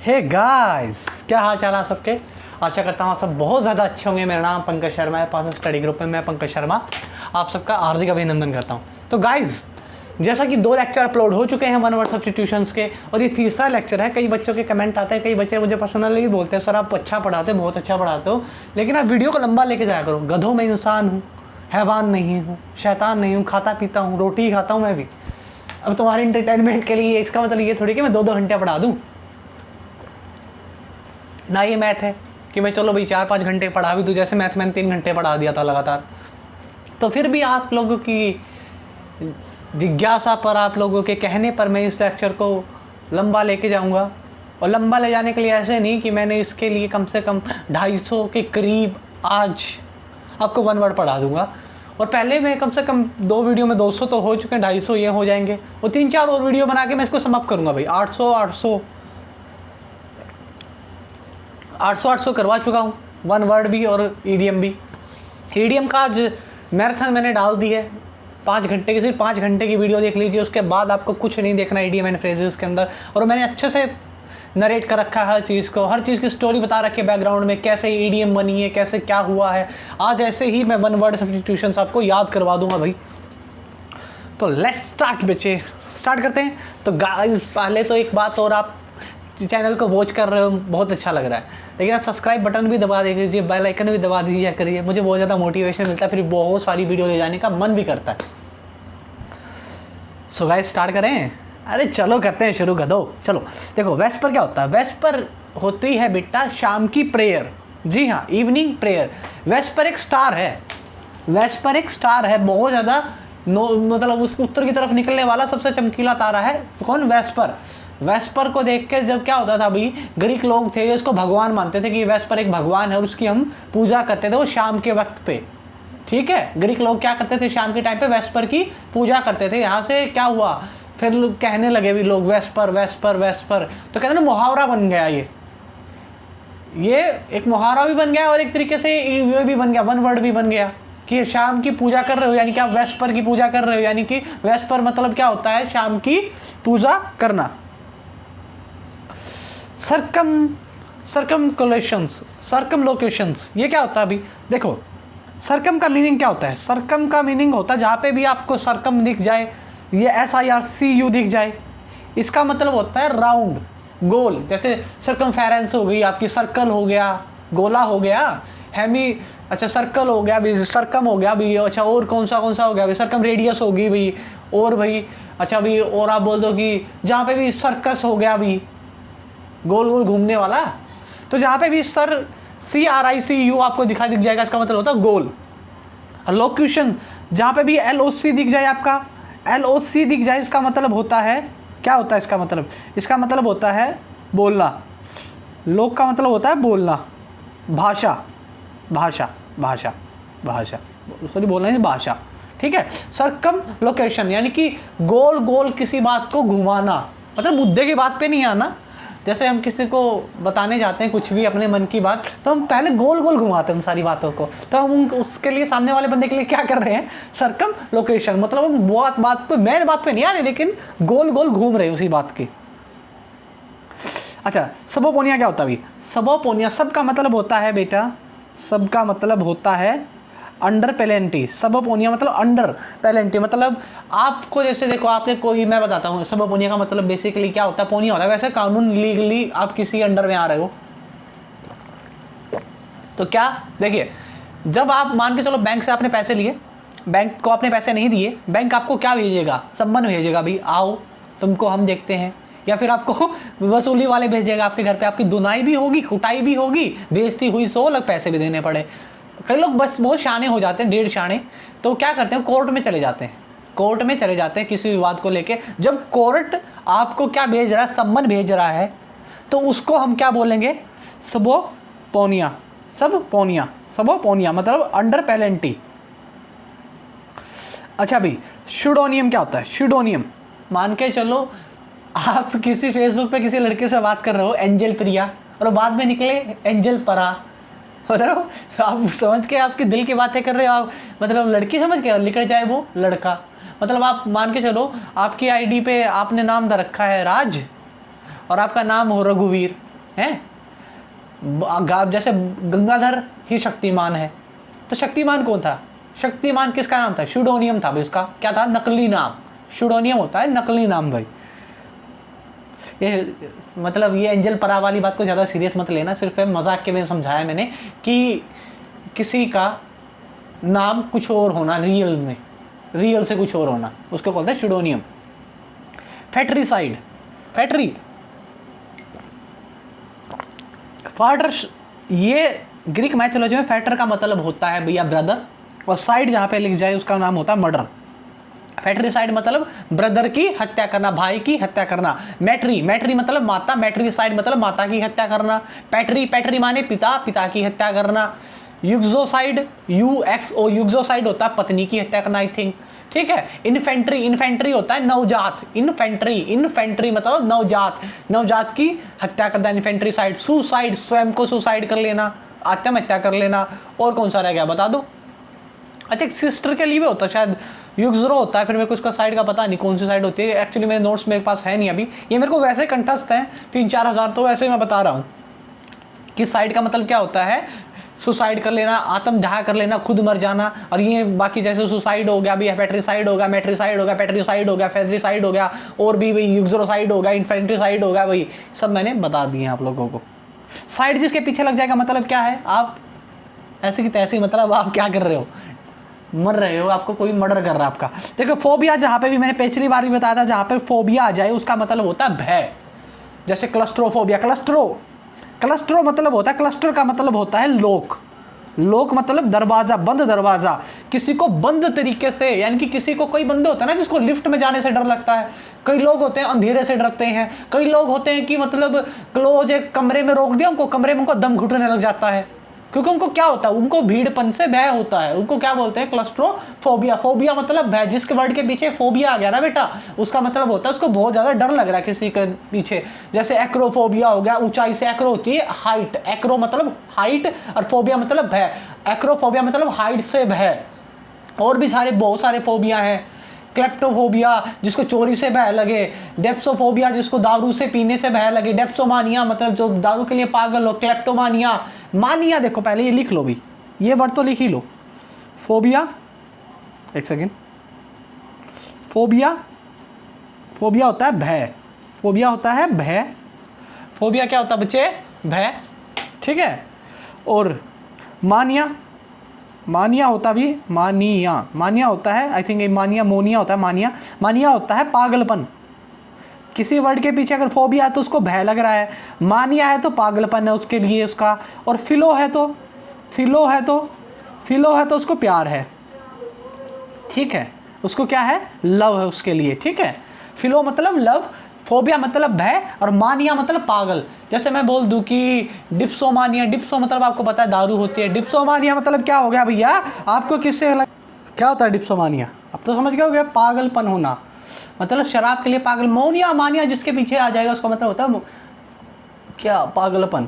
Hey guys, क्या हाल चाल है सबके। आशा करता हूँ आप सब बहुत ज़्यादा अच्छे होंगे। मेरा नाम पंकज शर्मा है, पास स्टडी ग्रुप में मैं पंकज शर्मा आप सबका हार्दिक अभिनंदन करता हूँ। तो गाइस, जैसा कि 2 लेक्चर अपलोड हो चुके हैं वन वर्ड सब्स्टिट्यूशंस के, और ये तीसरा लेक्चर है। कई बच्चों के कमेंट आते हैं, कई बच्चे मुझे पर्सनली बोलते हैं सर आप अच्छा पढ़ाते हो, बहुत अच्छा पढ़ाते हो, लेकिन आप वीडियो को लंबा लेके जाया करो। गधों में इंसान हूँ, हैवान नहीं हूँ, शैतान नहीं हूँ, खाता पीता हूँ, रोटी ही खाता हूँ मैं भी। अब तुम्हारे इंटरटेनमेंट के लिए इसका मतलब ये थोड़ी कि मैं 2-2 घंटे पढ़ा दूँ। ना ये मैथ है कि मैं चलो भाई 4-5 घंटे पढ़ा भी दूँ, जैसे मैथ मैंने 3 घंटे पढ़ा दिया था लगातार। तो फिर भी आप लोगों की जिज्ञासा पर, आप लोगों के कहने पर मैं इस लेक्चर को लंबा लेके जाऊंगा। और लंबा ले जाने के लिए ऐसे नहीं कि मैंने इसके लिए कम से कम 250 के करीब आज आपको वन वर्ड पढ़ा दूंगा। और पहले मैं कम से कम 2 वीडियो में 200 तो हो चुके हैं, 250 ये हो जाएंगे, और 3-4 और वीडियो बना के मैं इसको समाप्त करूंगा भाई। 800 करवा चुका हूँ, वन वर्ड भी और ईडीएम भी। ईडीएम का आज मैराथन मैंने डाल दी है 5 घंटे की, सिर्फ 5 घंटे की वीडियो देख लीजिए, उसके बाद आपको कुछ नहीं देखना ईडीएम एंड फ्रेजेस के अंदर। और मैंने अच्छे से नरेट कर रखा है हर चीज़ को, हर चीज़ की स्टोरी बता रखी है बैकग्राउंड में, कैसे ईडीएम बनी है, कैसे क्या हुआ है। आज ऐसे ही मैं वन वर्ड सब्स्टिट्यूशंस आपको याद करवा दूंगा भाई। तो लेट्स स्टार्ट बच्चे, स्टार्ट करते हैं। तो गाइस, पहले तो एक बात और, आप चैनल को वॉच कर रहे हो बहुत अच्छा लग रहा है, लेकिन आप सब्सक्राइब बटन भी दबा दीजिए, बेल आइकन भी दबा दीजिए करिए, मुझे बहुत ज़्यादा मोटिवेशन मिलता है, फिर बहुत सारी वीडियो ले जाने का मन भी करता है। सो गाइस, स्टार्ट करें। अरे चलो करते हैं शुरू, गधो। चलो देखो, वेस्पर क्या होता है। वेस्पर होती है बेटा शाम की प्रेयर। जी हाँ, इवनिंग प्रेयर। वेस्पर एक स्टार है, वेस्पर एक स्टार है, बहुत ज़्यादा मतलब उसके उत्तर की तरफ निकलने वाला सबसे चमकीला तारा है। कौन? वेस्पर। वेस्पर को देख के जब क्या होता था भाई, ग्रीक लोग थे इसको भगवान मानते थे कि वेस्पर एक भगवान है और उसकी हम पूजा करते थे वो शाम के वक्त पे। ठीक है, ग्रीक लोग क्या करते थे, शाम के टाइम पे वेस्पर की पूजा करते थे। यहाँ से क्या हुआ, फिर लोग कहने लगे भी लोग वेस्पर वेस्पर वेस्पर, तो कहते ना मुहावरा बन गया। ये एक मुहावरा भी बन गया और एक तरीके से ये भी बन गया, वन वर्ड भी बन गया कि शाम की पूजा कर रहे हो, यानी कि आप वेस्पर की पूजा कर रहे हो। यानी कि वेस्पर मतलब क्या होता है, शाम की पूजा करना। सर्कमलोकेशंस ये क्या होता है अभी देखो। सर्कम का मीनिंग क्या होता है? सर्कम का मीनिंग होता है जहाँ पे भी आपको सर्कम दिख जाए, ये SIRCU दिख जाए, इसका मतलब होता है राउंड, गोल। जैसे सर्कमफेरेंस हो गई आपकी, सर्कल हो गया, गोला हो गया, हेमी, अच्छा सर्कल हो गया भी, सर्कम हो गया भी, अच्छा और कौन सा हो गया भी, सर्कम रेडियस होगी भाई, और भाई अच्छा भी, और आप बोल दो कि जहाँ पे भी सर्कस हो गया भी, गोल गोल घूमने वाला। तो जहाँ पे भी CRICU आपको दिख जाएगा, इसका मतलब होता है गोल। लोक्यूशन, जहाँ पे भी LOC दिख जाए, आपका LOC दिख जाए, इसका मतलब होता है, क्या होता है इसका मतलब? इसका मतलब होता है बोलना। लोक का मतलब होता है बोलना, भाषा, भाषा, भाषा, भाषा, सॉरी बोलना है भाषा। ठीक है। सर्कम लोकेशन यानी कि गोल गोल किसी बात को घुमाना, मतलब मुद्दे की बात पे नहीं आना। जैसे हम किसी को बताने जाते हैं कुछ भी अपने मन की बात, तो हम पहले गोल गोल घुमाते हैं उन सारी बातों को। तो हम उसके लिए, सामने वाले बंदे के लिए क्या कर रहे हैं, सर्कम लोकेशन, मतलब हम बात पे, मेन बात पे नहीं आ रहे, लेकिन गोल गोल घूम रहे उसी बात की। अच्छा, सबोपोनिया क्या होता है अभी? सबोपोनिया, सब का मतलब होता है बेटा, सब का मतलब होता है अंडर पेलेंटी। सबोपोनिया मतलब अंडर पेलेंटी, मतलब आपको जैसे देखो, आपने कोई, मैं बताता हूँ सबोपोनिया का मतलब बेसिकली क्या होता है। पोनिया होता है वैसे कानून, लीगली आप किसी अंडर में आ रहे हो। तो क्या देखिए, जब आप मान के चलो बैंक से आपने पैसे लिए, बैंक को आपने पैसे नहीं दिए, बैंक आपको क्या भेजेगा, सम्मन भेजेगा भाई, आओ तुमको हम देखते हैं, या फिर आपको वसूली वाले भेजेगा आपके घर पे, आपकी धुनाई भी होगी, कुटाई भी होगी, बेइज्जती हुई, 100 अलग पैसे भी देने पड़े। कई लोग बस बहुत शाने हो जाते हैं, 1.5 शाने, तो क्या करते हैं, कोर्ट में चले जाते हैं, कोर्ट में चले जाते हैं किसी विवाद को लेके। जब कोर्ट आपको क्या भेज रहा है, सम्मन भेज रहा है, तो उसको हम क्या बोलेंगे, सबोपोनिया। सबोपोनिया, सबोपोनिया मतलब अंडर पेलेंटी। अच्छा भाई, शुडोनियम क्या होता है? शुडोनियम, मान के चलो आप किसी फेसबुक पे किसी लड़के से बात कर रहे हो, एंजल प्रिया, और बाद में निकले एंजल परा, मतलब आप समझ के आपके दिल की बातें कर रहे हो आप, मतलब लड़की समझ के निकल जाए वो लड़का। मतलब आप मान के चलो आपकी आईडी पे आपने नाम दे रखा है राज, और आपका नाम हो रघुवीर, जैसे गंगाधर ही शक्तिमान है, तो शक्तिमान कौन था? शक्तिमान किसका नाम था? शूडोनियम था भाई, उसका क्या था? नकली नाम। शूडोनियम होता है नकली नाम भाई। ये मतलब ये एंजल परा वाली बात को ज़्यादा सीरियस मत लेना, सिर्फ मजाक के में समझाया मैंने कि किसी का नाम कुछ और होना, रियल में, रियल से कुछ और होना, उसको बोलते हैं शूडोनियम। फैट्रीसाइड, फैट्री फाटर, ये ग्रीक मैथोलॉजी में फैटर का मतलब होता है भैया ब्रदर, और साइड जहाँ पे लिख जाए उसका नाम होता है मर्डर। फैट्रीसाइड मतलब ब्रदर की हत्या करना, भाई की हत्या करना। मैट्री, मैट्री मतलब माता, मैट्रीसाइड मतलब माता की हत्या करना। पैट्री, पैट्री माने पिता, पिता की हत्या करना। यूक्सोसाइड, UXO, यूक्सोसाइड होता है पत्नी की हत्या करना, आई थिंक, ठीक है। इन्फेंट्री, इन्फेंट्री होता है नवजात, इन्फेंट्री, इन्फेंट्री मतलब नवजात, नवजात की हत्या करना इन्फेंट्री साइड। सुसाइड, स्वयं को सुसाइड कर लेना, आत्महत्या कर लेना। और कौन सा रह गया बता दो? अच्छा, एक सिस्टर के लिए भी होता है शायद, यूक्सरो होता है, फिर मेरे को उसका साइड का पता नहीं कौन सी साइड होती है, एक्चुअली मेरे नोट्स मेरे पास है नहीं अभी, ये मेरे को वैसे कंठस्थ है 3-4 हज़ार, तो वैसे मैं बता रहा हूँ कि साइड का मतलब क्या होता है, सुसाइड कर लेना, आत्मदाह कर लेना, खुद मर जाना। और ये बाकी जैसे सुसाइड हो गया, भी फैट्रीसाइड हो गया, मैट्रीसाइड हो गया, पैट्रीसाइड हो गया, फैट्रीसाइड हो गया, और भी वही यूक्सरोसाइड हो गया, इन्फेंट्रीसाइड हो गया, वही सब मैंने बता दिए आप लोगों को। साइड जिसके पीछे लग जाएगा मतलब क्या है, आप ऐसे की तैसे, मतलब आप क्या कर रहे हो, मर रहे हो, आपको कोई मर्डर कर रहा है आपका। देखो फोबिया, जहाँ पे भी मैंने पिछली बार भी बताया था, जहाँ पे फोबिया आ जाए उसका मतलब होता है भय। जैसे क्लस्ट्रोफोबिया, क्लस्ट्रो मतलब होता है, क्लस्टर का मतलब होता है लोक, लोक मतलब दरवाजा, बंद दरवाजा, किसी को बंद तरीके से, यानी कि किसी को, कोई बंदे होता है ना जिसको लिफ्ट में जाने से डर लगता है, कई लोग होते हैं अंधेरे से डरते हैं, कई लोग होते हैं कि मतलब क्लोज एक कमरे में रोक दिया उनको, कमरे में उनको दम घुटने लग जाता है, क्योंकि उनको क्या होता है, उनको भीड़पन से भय होता है, उनको क्या बोलते हैं, क्लस्ट्रोफोबिया। फोबिया मतलब भय, जिसके वर्ड के पीछे फोबिया आ गया ना बेटा, उसका मतलब होता है उसको बहुत ज़्यादा डर लग रहा है किसी के पीछे। जैसे एक्रोफोबिया हो गया, ऊंचाई से, एक्रो होती है हाइट, एक्रो मतलब हाइट, और फोबिया मतलब भय, एक्रोफोबिया मतलब हाइट से भय। और भी सारे बहुत सारे फोबिया हैं। क्लेप्टोफोबिया जिसको चोरी से भय लगे, डेप्सोफोबिया जिसको दारू से पीने से भय लगे, डेप्सोमानिया मतलब जो दारू के लिए पागल हो, क्लेप्टोमानिया, मानिया, देखो पहले ये लिख लो भी, ये वर्ड तो लिख ही लो। फोबिया, एक सेकेंड, फोबिया, फोबिया होता है भय, फोबिया होता है भय, फोबिया क्या होता है बच्चे, भय, ठीक है। और मानिया, मानिया होता भी, मानिया, मानिया होता है, आई थिंक मानिया, मोनिया होता है, मानिया, मानिया होता है पागलपन। किसी वर्ड के पीछे अगर फोबिया है तो उसको भय लग रहा है, मानिया है तो पागलपन है उसके लिए उसका, और फिलो है तो, फिलो है तो, फिलो है तो उसको प्यार है, ठीक है, उसको क्या है, लव है उसके लिए, ठीक है। फिलो मतलब लव, फोबिया मतलब भय, और मानिया मतलब पागल। जैसे मैं बोल दूं कि डिप्सोमानिया, डिप्सो मतलब आपको पता है दारू होती है, डिप्सोमानिया मतलब क्या हो गया भैया, आपको किससे क्या होता है डिप्सोमानिया, अब तो समझ गए हो गया, पागलपन होना, मतलब शराब के लिए पागल। मोनिया, मानिया जिसके पीछे आ जाएगा उसका मतलब होता है क्या, पागलपन।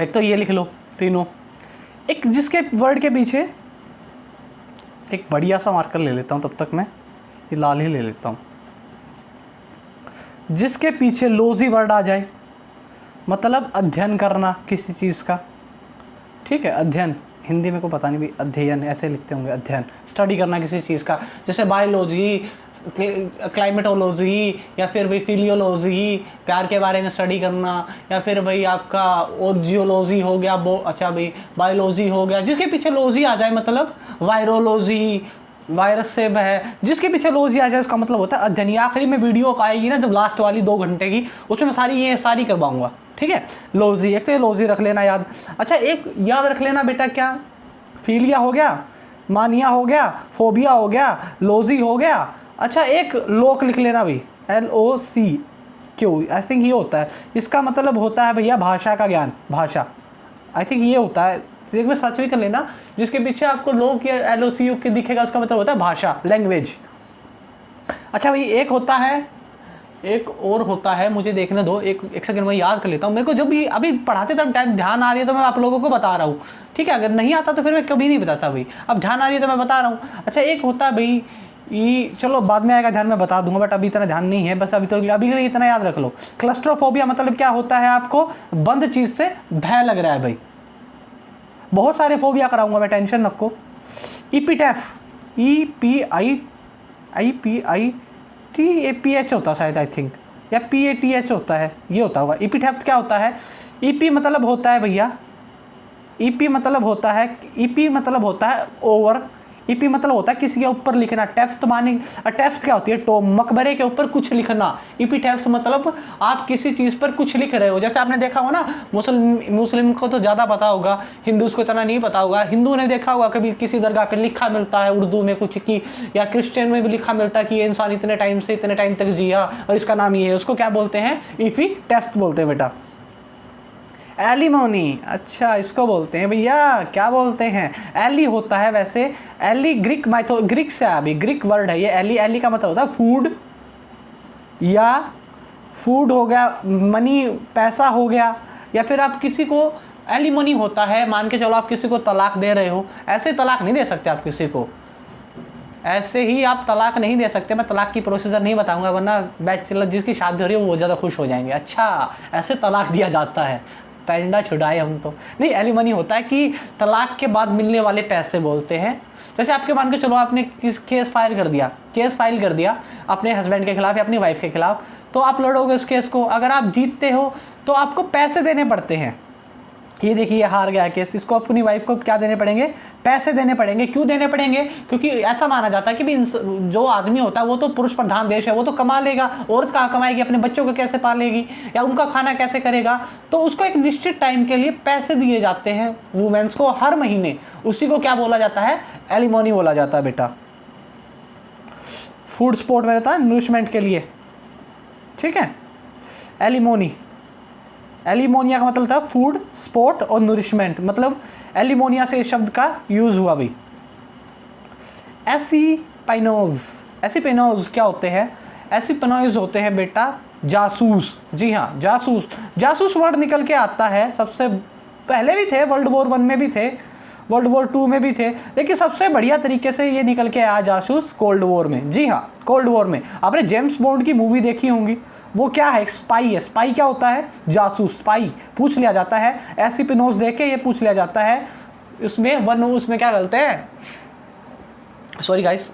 एक तो ये लिख लो तीनों। एक जिसके वर्ड के पीछे, एक बढ़िया सा मार्कर ले लेता हूँ, तब तक मैं ये लाल ही ले लेता हूँ, जिसके पीछे लोजी वर्ड आ जाए, मतलब अध्ययन करना किसी चीज़ का, ठीक है, अध्ययन, हिंदी में को पता नहीं भी, अध्ययन ऐसे लिखते होंगे, अध्ययन, स्टडी करना किसी चीज़ का, जैसे बायोलॉजी, क्लाइमेटोलॉजी, या फिर भाई फिलियोलॉजी, प्यार के बारे में स्टडी करना, या फिर भाई आपका और जियोलॉजी हो गया, अच्छा भाई बायोलॉजी हो गया, जिसके पीछे लॉजी आ जाए मतलब वायरोलॉजी, वायरस से भय, जिसके पीछे लॉजी आ जाए उसका मतलब होता है अध्ययन। आखिरी में वीडियो आएगी ना जब लास्ट वाली 2 घंटे की, उसमें मैं सारी करवाऊंगा, ठीक है। लॉजी, एक तो लॉजी रख लेना याद। अच्छा एक याद रख लेना बेटा, क्या, फिलिया हो गया, मानिया हो गया, फोबिया हो गया, लॉजी हो गया। अच्छा एक लोक लिख लेना भी, LOC, आई थिंक ये होता है, इसका मतलब होता है भैया भाषा का ज्ञान, भाषा, आई थिंक ये होता है, एक में सर्च भी कर लेना, जिसके पीछे आपको लोक या LOCU के दिखेगा उसका मतलब होता है भाषा, लैंग्वेज। अच्छा भाई एक होता है, एक और होता है, मुझे देखने दो, एक सेकंड मैं याद कर लेता हूँ, मेरे को जब भी अभी पढ़ाते तब टाइम ध्यान आ रही है तो मैं आप लोगों को बता रहा हूँ, ठीक है। अगर नहीं आता तो फिर मैं कभी नहीं बताता भाई, अब ध्यान आ रही है तो मैं बता रहा हूँ। अच्छा एक होता है भाई, ई चलो बाद में आएगा ध्यान में बता दूंगा, बट अभी इतना ध्यान नहीं है, बस अभी तो अभी के लिए इतना याद रख लो। क्लस्ट्रोफोबिया मतलब क्या होता है, आपको बंद चीज़ से भय लग रहा है भाई। बहुत सारे फोबिया कराऊंगा मैं, टेंशन रखो। इपिटैफ, EPITAPH होता है शायद, आई थिंक, या PATH होता है, ये होता होगा। इपिटैफ क्या होता है? EP मतलब होता है भैया, EP मतलब होता है ओवर। EP मतलब होता है किसी के ऊपर लिखना। टेफ्ट मानी, टेफ्ट क्या होती है? तो मकबरे के ऊपर कुछ लिखना। टेफ्ट मतलब आप किसी चीज़ पर कुछ लिख रहे हो। जैसे आपने देखा हो ना, मुस्लिम को तो ज़्यादा पता होगा, हिंदूज को इतना नहीं पता होगा। हिंदू ने देखा होगा कभी किसी दरगाह पर लिखा मिलता है उर्दू में कुछ की, या क्रिश्चियन में भी लिखा मिलता है कि ये इंसान इतने टाइम से इतने टाइम तक जिया और इसका नाम ये है, उसको क्या बोलते हैं? टेफ्ट बोलते हैं बेटा। एलिमोनी, अच्छा इसको बोलते हैं भैया, क्या बोलते हैं? एली होता है वैसे। एली ग्रीक से अभी ग्रीक वर्ड है ये। एली का मतलब होता है फूड, या फूड हो गया, मनी पैसा हो गया, या फिर आप किसी को एलिमोनी होता है, मान के चलो आप किसी को तलाक दे रहे हो। ऐसे तलाक नहीं दे सकते आप किसी को, ऐसे ही आप तलाक नहीं दे सकते। मैं तलाक की प्रोसीजर नहीं बताऊंगा, वरना बैचलर जिसकी शादी हो रही है वो ज़्यादा खुश हो जाएंगे। अच्छा ऐसे तलाक दिया जाता है, पैंडा छुड़ाए हम तो नहीं। एलिमनी होता है कि तलाक के बाद मिलने वाले पैसे बोलते हैं। जैसे आपके मान के चलो आपने केस फाइल कर दिया अपने हस्बैंड के खिलाफ या अपनी वाइफ के खिलाफ, तो आप लड़ोगे उस केस को। अगर आप जीतते हो तो आपको पैसे देने पड़ते हैं। ये देखिए हार गया केस, इसको अपनी वाइफ को क्या देने पड़ेंगे? पैसे देने पड़ेंगे। क्यों देने पड़ेंगे? क्योंकि ऐसा माना जाता है कि भी जो आदमी होता है वो तो पुरुष प्रधान देश है, वो तो कमा लेगा, औरत कहाँ कमाएगी? अपने बच्चों को कैसे पालेगी या उनका खाना कैसे करेगा? तो उसको एक निश्चित टाइम के लिए पैसे दिए जाते हैं वुमेन्स को हर महीने। उसी को क्या बोला जाता है? एलिमोनी बोला जाता है बेटा। फूड स्पोर्ट में रहता है नरिशमेंट के लिए, ठीक है। एलिमोनी, एलिमोनिया का मतलब था फूड स्पोर्ट और नरिशमेंट, मतलब एलिमोनिया से इस शब्द का यूज हुआ भी। एसिपिनोज क्या होते हैं? एसिपिनोज होते हैं बेटा जासूस। जी हाँ, जासूस वर्ड निकल के आता है। सबसे पहले भी थे, वर्ल्ड वॉर 1 में भी थे, वर्ल्ड वॉर 2 में भी थे, लेकिन सबसे बढ़िया तरीके से ये निकल के आया जासूस कोल्ड वॉर में। जी हाँ, कोल्ड वॉर में आपने जेम्स बॉन्ड की मूवी देखी होंगी, वो क्या है? स्पाई है। स्पाई क्या होता है? जासूस। स्पाई पूछ लिया जाता है, एसिपिनोज देख के ये पूछ लिया जाता है। उसमें क्या गलते हैं, सॉरी गाइस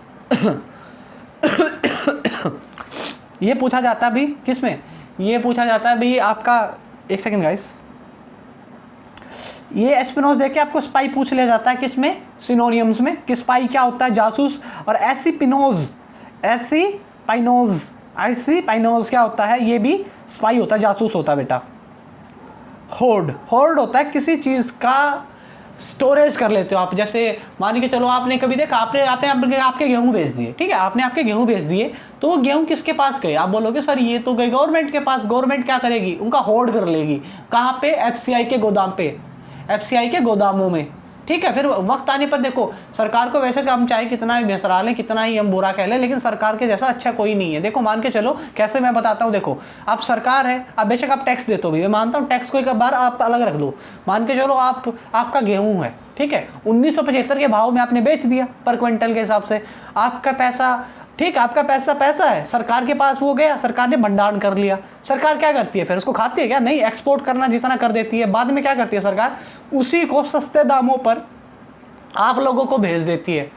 ये पूछा जाता है भी किसमें? ये पूछा जाता है भी आपका, एक सेकंड गाइस, ये एस्पिनोज देख के आपको स्पाई पूछ लिया जाता है किसमें? सिनोनियम्स में, कि स्पाई क्या होता है? जासूस। और एसिपिनोज क्या होता है? ये भी स्पाई होता है, जासूस होता है बेटा। होर्ड होता है किसी चीज़ का स्टोरेज कर लेते हो आप। जैसे मान के चलो आपने कभी देखा, आपने आपके गेहूं बेच दिए, ठीक है, आपने आपके गेहूं बेच दिए, तो वो गेहूं किसके पास गए? आप बोलोगे सर ये तो गए गवर्नमेंट के पास। गवर्नमेंट क्या करेगी? उनका होर्ड कर लेगी। कहाँ पे? FCI के गोदाम पे, FCI के गोदामों में, ठीक है। फिर वक्त आने पर देखो, सरकार को वैसे हम चाहे कितना भी बेसरा लें, कितना ही हम बुरा कह लें, लेकिन सरकार के जैसा अच्छा कोई नहीं है। देखो मान के चलो, कैसे मैं बताता हूँ। देखो आप सरकार है, आप बेशक आप टैक्स देते हो भी, मैं मानता हूँ टैक्स को एक बार आप अलग रख दो। मान के चलो आपका गेहूँ है, ठीक है, 1975 के भाव में आपने बेच दिया पर क्विंटल के हिसाब से। आपका पैसा, ठीक, आपका पैसा है, सरकार के पास वो गया, सरकार ने भंडारण कर लिया। सरकार क्या करती है फिर? उसको खाती है क्या? नहीं, एक्सपोर्ट करना जितना कर देती है। बाद में क्या करती है सरकार? उसी को सस्ते दामों पर आप लोगों को भेज देती है।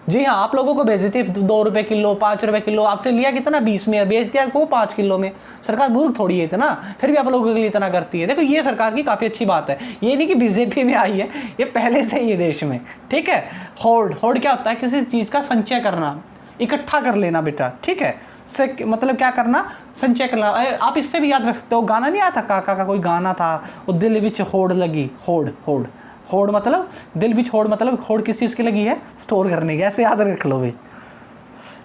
जी हाँ, आप लोगों को भेज देती है। 2 रुपये किलो, 5 रुपये किलो। आपसे लिया कितना? 20 में, बेच दिया आपको 5 किलो में। सरकार मूर्ख थोड़ी है इतना, फिर भी आप लोगों के लिए इतना करती है। देखो ये सरकार की काफ़ी अच्छी बात है। ये नहीं कि बीजेपी में आई है, ये पहले से ही है देश में, ठीक है। होर्ड क्या होता है? किसी चीज़ का संचय करना, इकट्ठा कर लेना बेटा, ठीक है। से मतलब क्या करना? संचय करना। आप इससे भी याद रख सकते हो, गाना नहीं आता काका का, कोई गाना था, वो दिल विच होड़ लगी। होड़ मतलब दिल विच होड़, मतलब होड़ किस चीज़ की लगी है? स्टोर करने की। ऐसे याद रख लो भाई,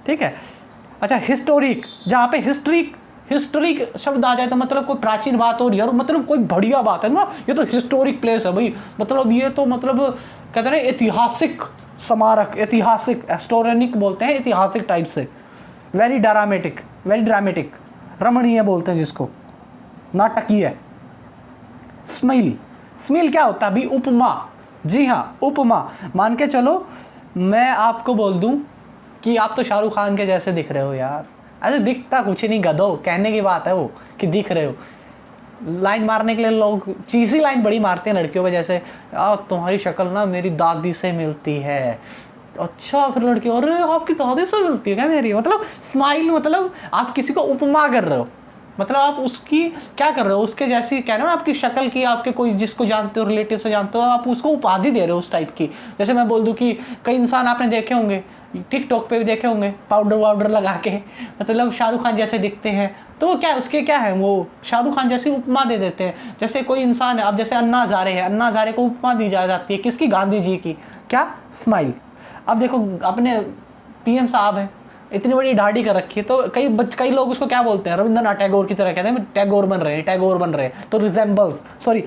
ठीक है। अच्छा, हिस्टोरिक, जहाँ पे हिस्टोरिक शब्द आ जाए तो मतलब कोई प्राचीन बात हो रही है और मतलब कोई बढ़िया बात है ना, ये तो हिस्टोरिक प्लेस है भाई। मतलब ये तो मतलब कहते हैं ऐतिहासिक स्मारक, ऐतिहासिक, हिस्टोरिक बोलते हैं ऐतिहासिक टाइप से। वेरी ड्रामेटिक, रमणीय बोलते हैं जिसको, नाटकीय। स्मिल क्या होता है अभी? उपमा। जी हाँ, उपमा। मान के चलो मैं आपको बोल दूं कि आप तो शाहरुख खान के जैसे दिख रहे हो यार। ऐसे दिखता कुछ नहीं गधो, कहने की बात है वो कि दिख रहे हो। लाइन मारने के लिए लोग चीज़ी लाइन बड़ी मारते हैं लड़कियों पे, जैसे यार तुम्हारी शक्ल ना मेरी दादी से मिलती है। अच्छा फिर लड़की, अरे आपकी दादी से मिलती है क्या मेरी, मतलब स्माइल, मतलब आप किसी को उपमा कर रहे हो, मतलब आप उसकी क्या कर रहे हो, उसके जैसी कह रहे हो आपकी शक्ल की, आपके कोई जिसको जानते हो, रिलेटिव से जानते हो, आप उसको उपाधि दे रहे हो उस टाइप की। जैसे मैं बोल दूं कि कई इंसान आपने देखे होंगे, टिकटॉक पे भी देखे होंगे, पाउडर वाउडर लगा के मतलब शाहरुख खान जैसे दिखते हैं, तो वो क्या उसके क्या है, वो शाहरुख खान जैसी उपमा दे देते हैं। जैसे कोई इंसान है, अब जैसे अन्ना हज़ारे है, अन्ना हज़ारे को उपमा दी जाती है किसकी, गांधी जी की, क्या, स्माइल। अब देखो अपने पीएम साहब हैं, इतनी बड़ी दाढ़ी कर रखी है, तो कई लोग उसको क्या बोलते हैं, रविंद्रनाथ टैगोर की तरह कहते हैं, टैगोर बन रहे हैं, तो रिजेंबल्स, सॉरी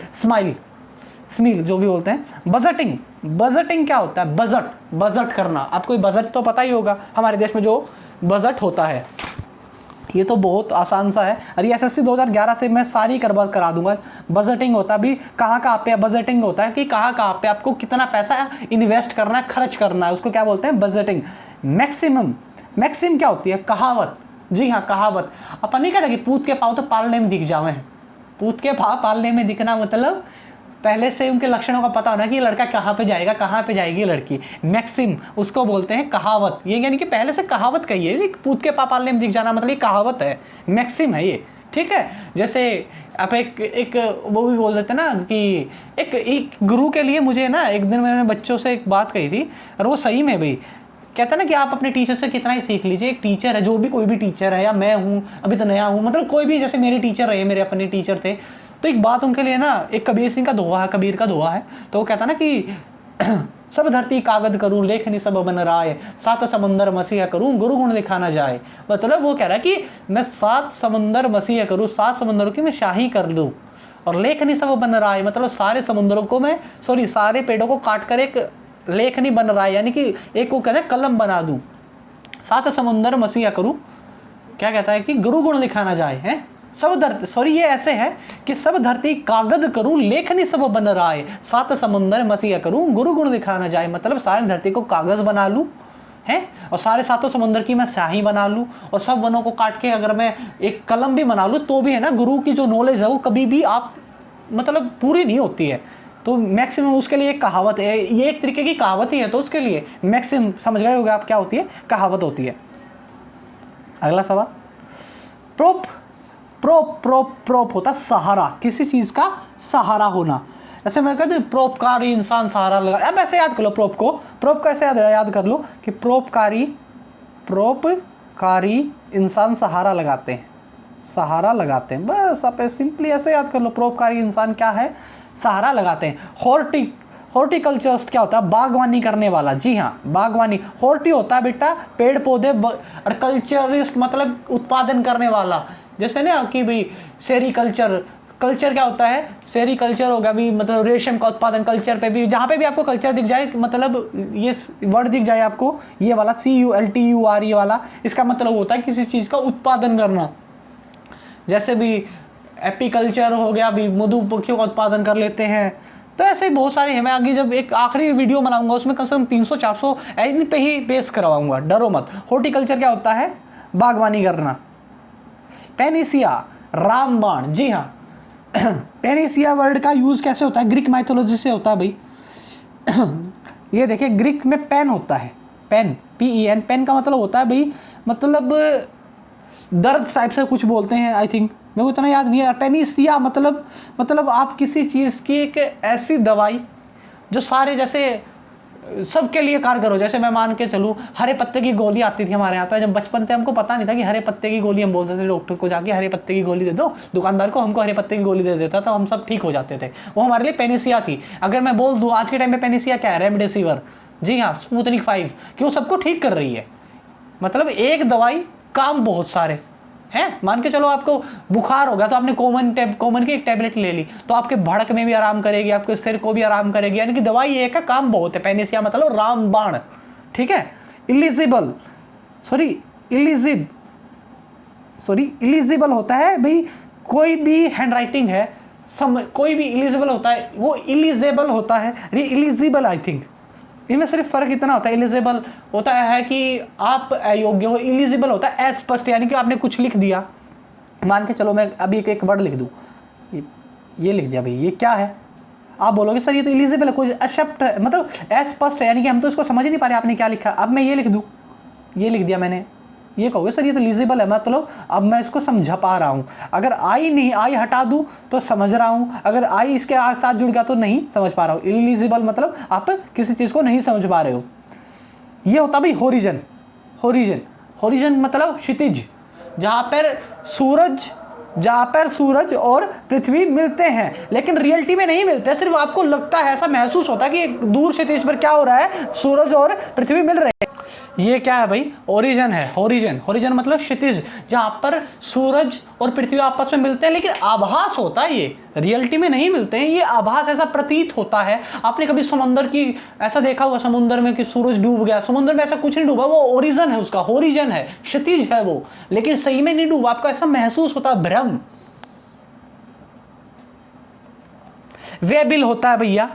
स्मील जो भी बोलते हैं। बजटिंग क्या होता है, बजट करना। आपको बजट तो पता ही होगा, हमारे देश में जो बजट होता है ये तो बहुत आसान सा है, और ये एसएससी 2011 से मैं सारी करा दूंगा। बजटिंग होता भी कहाँ पे, बजटिंग होता है कि कहाँ पे आपको कितना पैसा इन्वेस्ट करना है, खर्च करना है, उसको क्या बोलते हैं, बजटिंग। मैक्सिम क्या होती है, कहावत। जी हाँ, कहावत। अपन नहीं कहते कि पूत के पाँव तो पालने में दिख जावे हैं। पूत के पाँव पालने में दिखना मतलब पहले से उनके लक्षणों का पता होना कि ये लड़का कहाँ पे जाएगा, कहाँ पे जाएगी लड़की। मैक्सिम उसको बोलते हैं कहावत, ये यानी कि पहले से कहावत कही है, पूत के पाँव पालने में दिख जाना मतलब ये कहावत है, मैक्सिम है ये, ठीक है। जैसे आप एक वो भी बोल देते ना कि एक गुरु के लिए, मुझे ना एक दिन मैंने बच्चों से एक बात कही थी, और वो सही में भाई कहता ना कि आप अपने टीचर से कितना ही सीख लीजिए। एक टीचर है, जो भी कोई भी टीचर है, या मैं हूँ अभी तो नया हूँ, मतलब कोई भी, जैसे मेरे टीचर रहे, मेरे अपने टीचर थे, तो एक बात उनके लिए ना, एक कबीर का दोहा है, तो वो कहता ना कि सब धरती कागज करूँ, लेखनी सब बन राय, सात समंदर मसीहा करूँ, गुरु गुण दिखाना जाए। मतलब वो कह रहा है कि मैं 7 समंदर मसीहा करूँ, 7 समंदरों की मैं शाही कर लूँ, और लेखनी सब बन राय मतलब सारे समुद्रों को मैं, सारे पेड़ों को काट कर एक लेखनी बन रहा है, यानी कि एक को कहते हैं कलम बना दूं, 7 समुंदर मसीहा करूं, क्या कहता है कि गुरु गुण दिखाना जाए, है सब धरती, ये ऐसे है कि सब धरती कागज करूं, लेखनी सब बन रहा है, 7 समुंदर मसीहा करूं, गुरु गुण दिखाना जाए। मतलब सारी धरती को कागज बना लूं, है, और सारे 7 समुंदर की मैं स्याही बना लूं, और सब वनों को काट के अगर मैं एक कलम भी बना लूं, तो भी है ना, गुरु की जो नॉलेज है वो कभी भी आप मतलब पूरी नहीं होती है। तो मैक्सिमम उसके लिए एक कहावत है, ये एक तरीके की कहावत ही है, तो उसके लिए मैक्सिमम समझ गए होगे आप क्या होती है, कहावत होती है। अगला सवाल, प्रोप होता सहारा, किसी चीज का सहारा होना। ऐसे मैं कहते परोपकारी इंसान सहारा लगा, अब ऐसे याद कर लो प्रोप को ऐसे याद कर लो कि परोपकारी इंसान सहारा लगाते हैं, बस आप सिंपली ऐसे याद कर लो, परोपकारी इंसान क्या है, सहारा लगाते हैं। हॉर्टिकल्चरिस्ट क्या होता है, बागवानी करने वाला। जी हाँ, बागवानी। हॉर्टी होता है बेटा पेड़ पौधे, और कल्चरिस्ट मतलब उत्पादन करने वाला। जैसे ना कि भाई सेरीकल्चर क्या होता है, सेरीकल्चर होगा भी मतलब रेशम का उत्पादन। कल्चर पे भी, जहाँ पे भी आपको कल्चर दिख जाए, मतलब ये वर्ड दिख जाए आपको, ये वाला CULTURE वाला, इसका मतलब होता है किसी चीज़ का उत्पादन करना। जैसे भी एपीकल्चर हो गया, भी मधुमक्खियों का उत्पादन कर लेते हैं। तो ऐसे ही बहुत सारे हैं। मैं आगे जब एक आखिरी वीडियो बनाऊंगा उसमें कम से कम 300-400 इन पे ही बेस करवाऊंगा, डरो मत। हॉर्टिकल्चर क्या होता है, बागवानी करना। पेनिसिया, रामबाण। जी हाँ, पेनिसिया वर्ड का यूज कैसे होता है, ग्रीक माइथोलॉजी से होता है भाई। ये देखिए, ग्रीक में पेन होता है, पेन, PEN, पेन का मतलब होता है भाई, मतलब दर्द टाइप से कुछ बोलते हैं, आई थिंक, मेरे को इतना याद नहीं है। पेनिसिया मतलब आप किसी चीज़ की एक ऐसी दवाई जो सारे जैसे सबके लिए कारगर हो। जैसे मैं मान के चलूँ, हरे पत्ते की गोली आती थी हमारे यहाँ पे, जब बचपन थे हमको पता नहीं था कि हरे पत्ते की गोली, हम बोलते थे डॉक्टर को जाके हरे पत्ते की गोली दे दो, दुकानदार को, हमको हरे पत्ते की गोली दे देता था, हम सब ठीक हो जाते थे। वो हमारे लिए पेनिसिया थी। अगर मैं बोल दूँ आज के टाइम में पेनिसिया क्या है, रेमडेसिविर। जी हाँ, स्पुतनिक 5, कि वो सबको ठीक कर रही है। मतलब एक दवाई काम बहुत सारे हैं। मान के चलो आपको बुखार हो गया तो आपने कॉमन की एक टैबलेट ले ली, तो आपके भड़क में भी आराम करेगी, आपके सिर को भी आराम करेगी, यानी कि दवाई एक है, काम बहुत है। पेनिसिया मतलब रामबाण, ठीक है। इलिजिबल होता है भाई, कोई भी हैंडराइटिंग है, कोई भी इलिजिबल होता है, वो इलिजिबल होता है, इलिजिबल आई थिंक, इनमें सिर्फ फ़र्क इतना होता है, एलिजिबल होता है कि आप अयोग्य हो, एलिजिबल होता है अस्पष्ट, यानी कि आपने कुछ लिख दिया, मान के चलो मैं अभी एक वर्ड लिख दूँ, ये लिख दिया भाई, ये क्या है, आप बोलोगे सर ये तो एलिजिबल है, कुछ अशक्त है, मतलब अस्पष्ट है, यानी कि हम तो इसको समझ ही नहीं पा रहे आपने क्या लिखा। अब मैं ये लिख दूँ, ये लिख दिया मैंने, ये कहोगे सर ये तो एलिजिबल है, मतलब अब मैं इसको समझा पा रहा हूँ। अगर आई नहीं, आई हटा दूँ तो समझ रहा हूँ, अगर आई इसके साथ जुड़ गया तो नहीं समझ पा रहा हूँ। एलिजिबल मतलब आप किसी चीज़ को नहीं समझ पा रहे हो। ये होता भाई होरिजन। होरिजन, होरिजन मतलब क्षितिज, जहाँ पर सूरज और पृथ्वी मिलते हैं, लेकिन रियलिटी में नहीं मिलते, सिर्फ आपको लगता है, ऐसा महसूस होता है कि दूर क्षितिज पर क्या हो रहा है, सूरज और पृथ्वी मिल रहे हैं। ये क्या है भाई, ओरिजन है। होरिजन, होरिजन मतलब क्षितिज, जहाँ पर सूरज और पृथ्वी आपस में मिलते हैं, लेकिन आभास होता है, ये रियलिटी में नहीं मिलते हैं, ये आभास ऐसा प्रतीत होता है। आपने कभी समुद्र की ऐसा देखा होगा समुद्र में कि सूरज डूब गया, समुद्र में ऐसा कुछ नहीं डूबा, वो ओरिजन है, उसका होरिजन है, क्षितिज है वो, लेकिन सही में नहीं डूबा, आपको ऐसा महसूस होता है, भ्रम। वे बिल होता है भैया,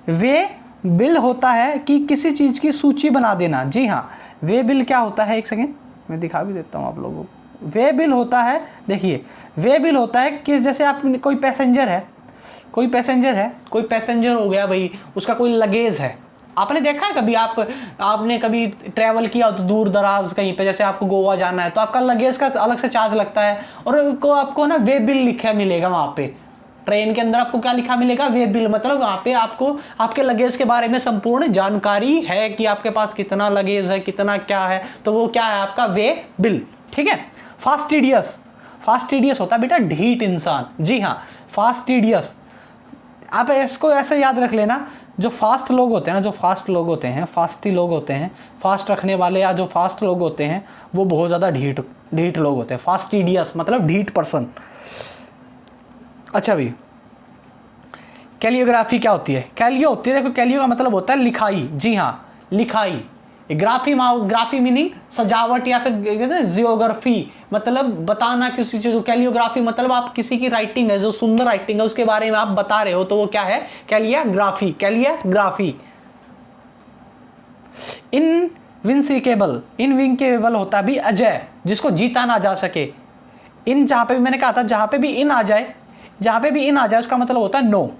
वे बिल होता है कि किसी चीज़ की सूची बना देना। जी हाँ, वे बिल क्या होता है, एक सेकेंड मैं दिखा भी देता हूँ आप लोगों को। वे बिल होता है, देखिए वे बिल होता है कि जैसे आप कोई पैसेंजर है, कोई पैसेंजर हो गया भाई, उसका कोई लगेज है, आपने देखा है कभी, आपने कभी ट्रैवल किया तो दूर दराज कहीं पे, जैसे आपको गोवा जाना है तो आपका लगेज का अलग से चार्ज लगता है, और आपको ना वे बिल लिखा मिलेगा वहाँ पे, ट्रेन के अंदर आपको क्या लिखा मिलेगा, वे बिल, मतलब वहाँ पे आपको आपके लगेज के बारे में संपूर्ण जानकारी है कि आपके पास कितना लगेज है, कितना क्या है, तो वो क्या है आपका वे बिल। ठीक है। फास्टिडियस, फास्टिडियस होता है बेटा ढीठ इंसान। जी हाँ, फास्टिडियस, आप इसको ऐसे याद रख लेना, जो फास्ट लोग होते हैं ना, जो फास्ट लोग होते हैं, फास्टी लोग होते हैं, फास्ट रखने वाले या जो फास्ट लोग होते हैं, वो बहुत ज़्यादा ढीठ लोग होते हैं। फास्टिडियस मतलब ढीठ पर्सन। अच्छा भाई, कैलियोग्राफी क्या होती है? कैलियो होती है, देखो कैलियो का मतलब होता है लिखाई। जी हाँ, लिखाई। ग्राफी मीनिंग सजावट, या फिर जियोग्राफी मतलब बताना किसी चीज। कैलियोग्राफी मतलब आप किसी की राइटिंग है, जो सुंदर राइटिंग है, उसके बारे में आप बता रहे हो, तो वो क्या है, कैलियोग्राफी। कैलियोग्राफी। इनविंकेबल होता भी अजय, जिसको जीता ना जा सके। इन, जहां पे भी मैंने कहा था, जहां पे भी इन आ जाए उसका मतलब होता है नो।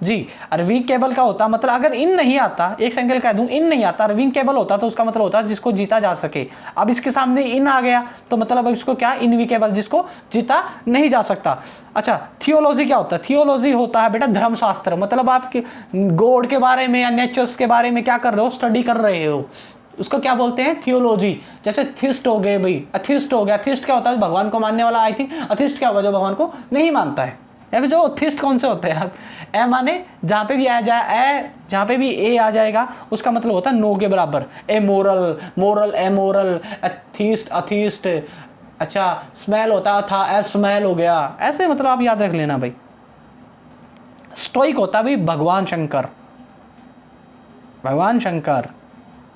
जी, अरविंग केबल का होता मतलब अगर इन नहीं आता, एक सेकंड कह दूं, इन नहीं आता, अरविंग केबल होता तो उसका मतलब होता है जिसको जीता जा सके। अब इसके सामने इन आ गया तो मतलब अब इसको क्या, इनविकेबल, जिसको जीता नहीं जा सकता। अच्छा, थियोलॉजी क्या होता है? थियोलॉजी होता है बेटा धर्मशास्त्र, मतलब आप गॉड के बारे में या नेचर्स के बारे में क्या कर रहे हो, स्टडी कर रहे हो, उसको क्या बोलते हैं, थियोलॉजी। जैसे थिस्ट हो गए भाई, अथिस्ट हो गया। थिस्ट क्या होता है, भगवान को मानने वाला। आई थिंक अथिस्ट क्या होगा, जो भगवान को नहीं मानता है। या फिर जो अथिस्ट कौन से होते हैं यार, ए माने जहाँ पे भी आ जाए, ए जहाँ पे भी ए आ जाएगा उसका मतलब होता है नो के बराबर। Amoral, moral, amoral, atheist, atheist. अच्छा, स्मेल होता था, ए स्मेल हो गया, ऐसे मतलब आप याद रख लेना भाई। स्टोइक होता भाई भगवान शंकर, भगवान शंकर।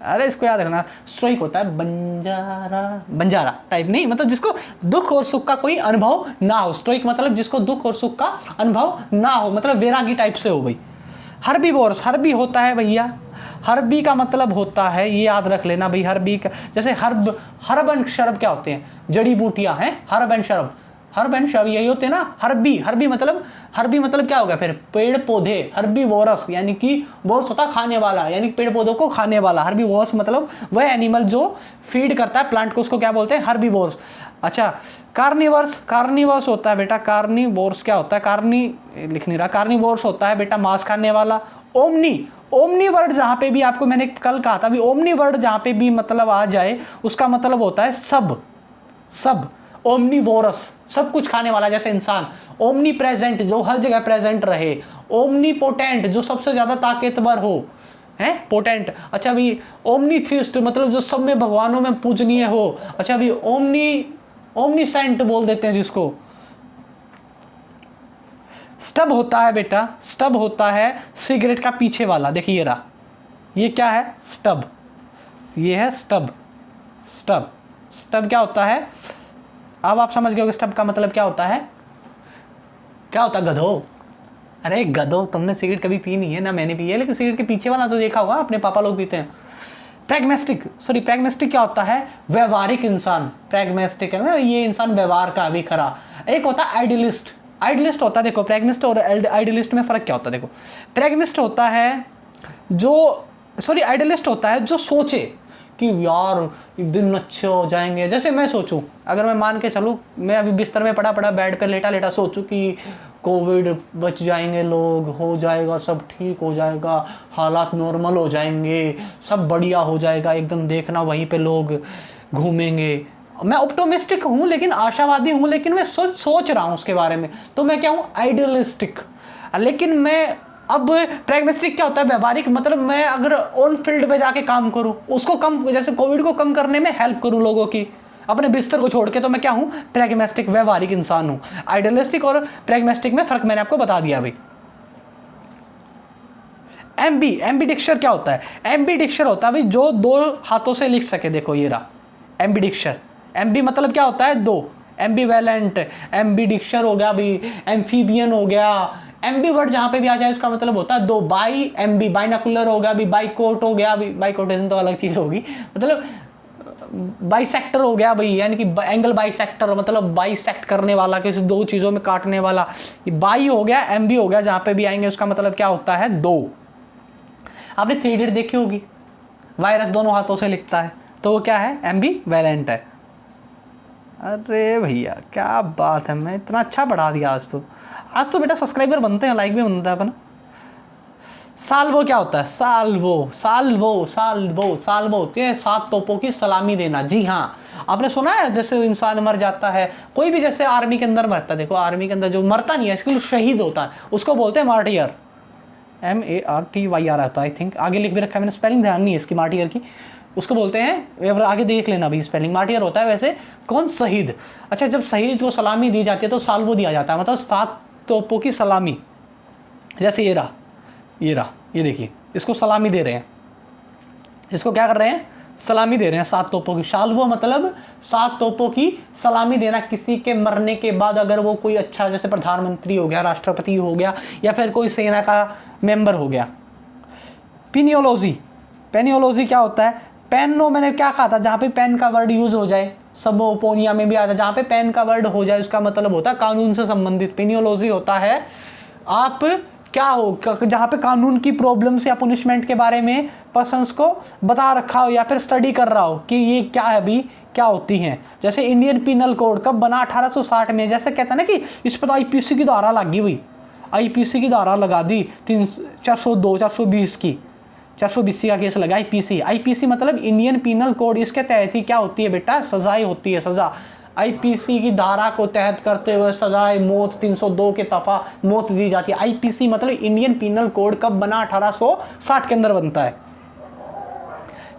अरे इसको याद रखना। स्टोइक होता है बंजारा टाइप नहीं, मतलब जिसको दुख और सुख का कोई अनुभव ना हो। स्टोइक मतलब जिसको दुख और सुख का अनुभव ना हो, मतलब वैरागी टाइप से हो भाई। हर्बीवोरस, हर्बी होता है भैया, हर्बी का मतलब होता है, ये याद रख लेना भाई, हर्बी का जैसे हर्ब एंड शरब क्या होते हैं, जड़ी बूटियां हैं। हर्ब एंड शरब, हर्ब एंड शरब यही होते हैं ना। हर्बी मतलब क्या होगा फिर, पेड़ पौधे। हर्बीवोरस यानी कि वोरस होता है खाने वाला, यानी पेड़ पौधों को खाने वाला। हर्बीवोरस मतलब वह एनिमल जो फीड करता है प्लांट को, उसको क्या बोलते हैं, हर्बीवोरस। अच्छा, कार्निवर्स होता है बेटा, कार्निवोरस क्या होता है, लिख नहीं रहा, कार्निवोरस होता है बेटा मांस खाने वाला। ओमनी वर्ड जहां पे भी, आपको मैंने कल कहा था भी, ओमनी वर्ड जहां पे भी मतलब आ जाए उसका मतलब होता है सब। ओमनीवोरस सब कुछ खाने वाला, जैसे इंसान। ओमनी प्रेजेंट जो हर जगह प्रेजेंट रहे। ओमनी पोटेंट जो सबसे ज्यादा ताकतवर हो, है पोटेंट। अच्छा भी ओमनीथिस्ट मतलब जो सब में भगवानों में पूजनीय हो। अच्छा भी ओमनीसेंट बोल देते हैं जिसको। स्टब होता है बेटा, स्टब होता है सिगरेट का पीछे वाला। देखिए ये रहा, ये क्या है, स्टब। ये है स्टब क्या होता है, अब आप समझ गए स्टब का मतलब क्या होता है, गधो। अरे गधो, तुमने सिगरेट कभी पी नहीं है, ना मैंने पी है, लेकिन सिगरेट के पीछे वाला तो देखा होगा, अपने पापा लोग पीते हैं। प्रैग्मेस्टिक क्या होता है? व्यवहारिक इंसान। प्रैग्मेस्टिक है ना, ये इंसान व्यवहार का भी खरा। एक होता है आइडियलिस्ट। आइडियलिस्ट होता है, देखो प्रैग्मिस्ट और आइडियलिस्ट में फर्क क्या होता है? देखो प्रैग्मिस्ट होता है जो, सॉरी आइडियलिस्ट होता है जो सोचे कि यार दिन अच्छे हो जाएंगे। जैसे मैं सोचूं, अगर मैं मान के चलूँ, मैं अभी बिस्तर में पड़ा पड़ा बेड पे लेटा लेटा सोचूं कि कोविड बच जाएंगे लोग, हो जाएगा सब ठीक हो जाएगा, हालात नॉर्मल हो जाएंगे, सब बढ़िया हो जाएगा एकदम, देखना वहीं पे लोग घूमेंगे। मैं ऑप्टिमिस्टिक हूँ, लेकिन आशावादी हूँ, लेकिन मैं सोच रहा हूँ उसके बारे में, तो मैं क्या हूँ? आइडियलिस्टिक। लेकिन मैं अब प्रैग्मेस्टिक क्या होता है? व्यवहारिक, मतलब मैं अगर ऑन फील्ड पे जाके काम करूँ, उसको कम, जैसे कोविड को कम करने में हेल्प करूँ लोगों की, अपने बिस्तर को छोड़ के, तो मैं क्या हूँ? प्रैग्मेस्टिक, व्यवहारिक इंसान हूँ। आइडियलिस्टिक और प्रैग्मेस्टिक में फर्क मैंने आपको बता दिया अभी। एम्बीडिक्शर क्या होता है? एम्बीडिक्शर होता है भाई जो दो हाथों से लिख सके। देखो ये रहा एम्बीडिक्शर। एम्बी मतलब क्या होता है? दो। एम्बीवेलेंट, एम्बीडिक्शर हो गया भाई, एम्फीबियन हो गया। एम्बी वर्ड जहां पे भी आ जाए उसका मतलब होता है दो। बाई, एम्बी बाइनकुलर हो गया, बाइकोट हो गया, बाइकोटेशन तो अलग चीज होगी, मतलब बाइसेक्टर हो गया भाई, यानी कि एंगल बाइसेक्टर, मतलब बाइसेक्ट करने वाला, किसी दो चीजों में काटने वाला। ये बाई हो गया, एम्बी हो गया, जहां पे भी आएंगे उसका मतलब क्या होता है? दो। आपने 3 इडियट देखी होगी, वायरस दोनों हाथों से लिखता है, तो वो क्या है? एम्बीवेलेंट है। अरे भैया क्या बात है, मैं इतना अच्छा बढ़ा दिया आज तो बेटा सब्सक्राइबर बनते हैं, लाइक भी बनता है अपना। साल्वो क्या होता है? साल्वो होती है 7 तोपों की सलामी देना। जी हाँ, आपने सुना है जैसे इंसान मर जाता है, कोई भी जैसे आर्मी के अंदर मरता है, देखो आर्मी के अंदर जो मरता नहीं है, इसके लिए शहीद होता है, उसको बोलते हैं मार्टियर। MARTYR आता है, आई थिंक, आगे लिख भी रखा है मैंने, स्पेलिंग ध्यान नहीं है इसकी मार्टियर की। उसको बोलते हैं, आगे देख लेना भी स्पेलिंग। मार्टियर होता है वैसे कौन? शहीद। अच्छा, जब शहीद को सलामी दी जाती है तो साल्वो दिया जाता है, मतलब 7 तोपों की सलामी। जैसे ये रहा, ये देखिए, इसको सलामी दे रहे हैं, इसको क्या कर रहे हैं? सलामी दे रहे हैं 7 तोपों की। साल्वो मतलब 7 तोपों की सलामी देना किसी के मरने के बाद। अगर वो कोई अच्छा, जैसे प्रधानमंत्री हो गया, राष्ट्रपति हो गया, या फिर कोई सेना का मेंबर हो गया। पेनियोलॉजी क्या होता है? पेनो मैंने क्या कहा था? जहाँ पे पेन का वर्ड यूज हो जाए, सबोपोनिया में भी आता है, जहाँ पे पेन का वर्ड हो जाए उसका मतलब होता है कानून से संबंधित। पेनियोलॉजी होता है आप क्या हो, जहाँ पे कानून की प्रॉब्लम्स या पुनिशमेंट के बारे में पर्सन्स को बता रखा हो, या फिर स्टडी कर रहा हो कि ये क्या है अभी, क्या होती हैं। जैसे इंडियन पिनल कोड कब बना? 1860 में। जैसे कहता है ना कि इस पर IPC की धारा लगी हुई, IPC की धारा लगा दी 402 420 की, 420 का केस लगा। IPC मतलब इंडियन पिनल कोड। इसके तहत ही क्या होती है बेटा? सजाएं होती है, सजा। IPC की धारा को तहत करते हुए सजाए मौत, 302 के तफा मौत दी जाती है। IPC मतलब इंडियन पिनल कोड कब बना? 1860 के अंदर बनता है।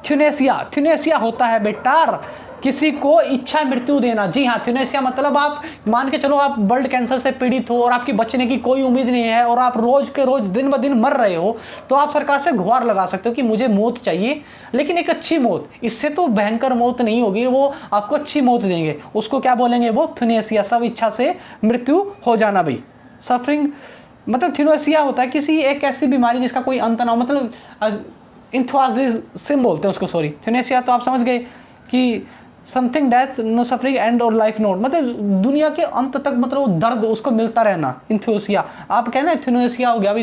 थ्यूनेसिया होता है बेटा किसी को इच्छा मृत्यु देना। जी हाँ, थ्यूनेसिया मतलब आप मान के चलो आप ब्लड कैंसर से पीड़ित हो और आपकी बचने की कोई उम्मीद नहीं है, और आप रोज के रोज दिन ब दिन मर रहे हो, तो आप सरकार से गुहार लगा सकते हो कि मुझे मौत चाहिए, लेकिन एक अच्छी मौत। इससे तो भयंकर मौत नहीं होगी, वो आपको अच्छी मौत देंगे। उसको क्या बोलेंगे? वो थ्यूनेसिया, सब इच्छा से मृत्यु हो जाना भाई। सफरिंग मतलब थ्यूनेसिया होता है किसी एक ऐसी बीमारी जिसका कोई अंत ना हो, मतलब इंथ्वाजिज्म बोलते हैं उसको, सॉरी। थ्यूनेसिया तो आप समझ गए कि something death no suffering and और लाइफ नोट, मतलब दुनिया के अंत तक, मतलब वो दर्द उसको मिलता रहना। इंथ्यूसिया आप कहना थ्यूनेसिया हो गया भाई,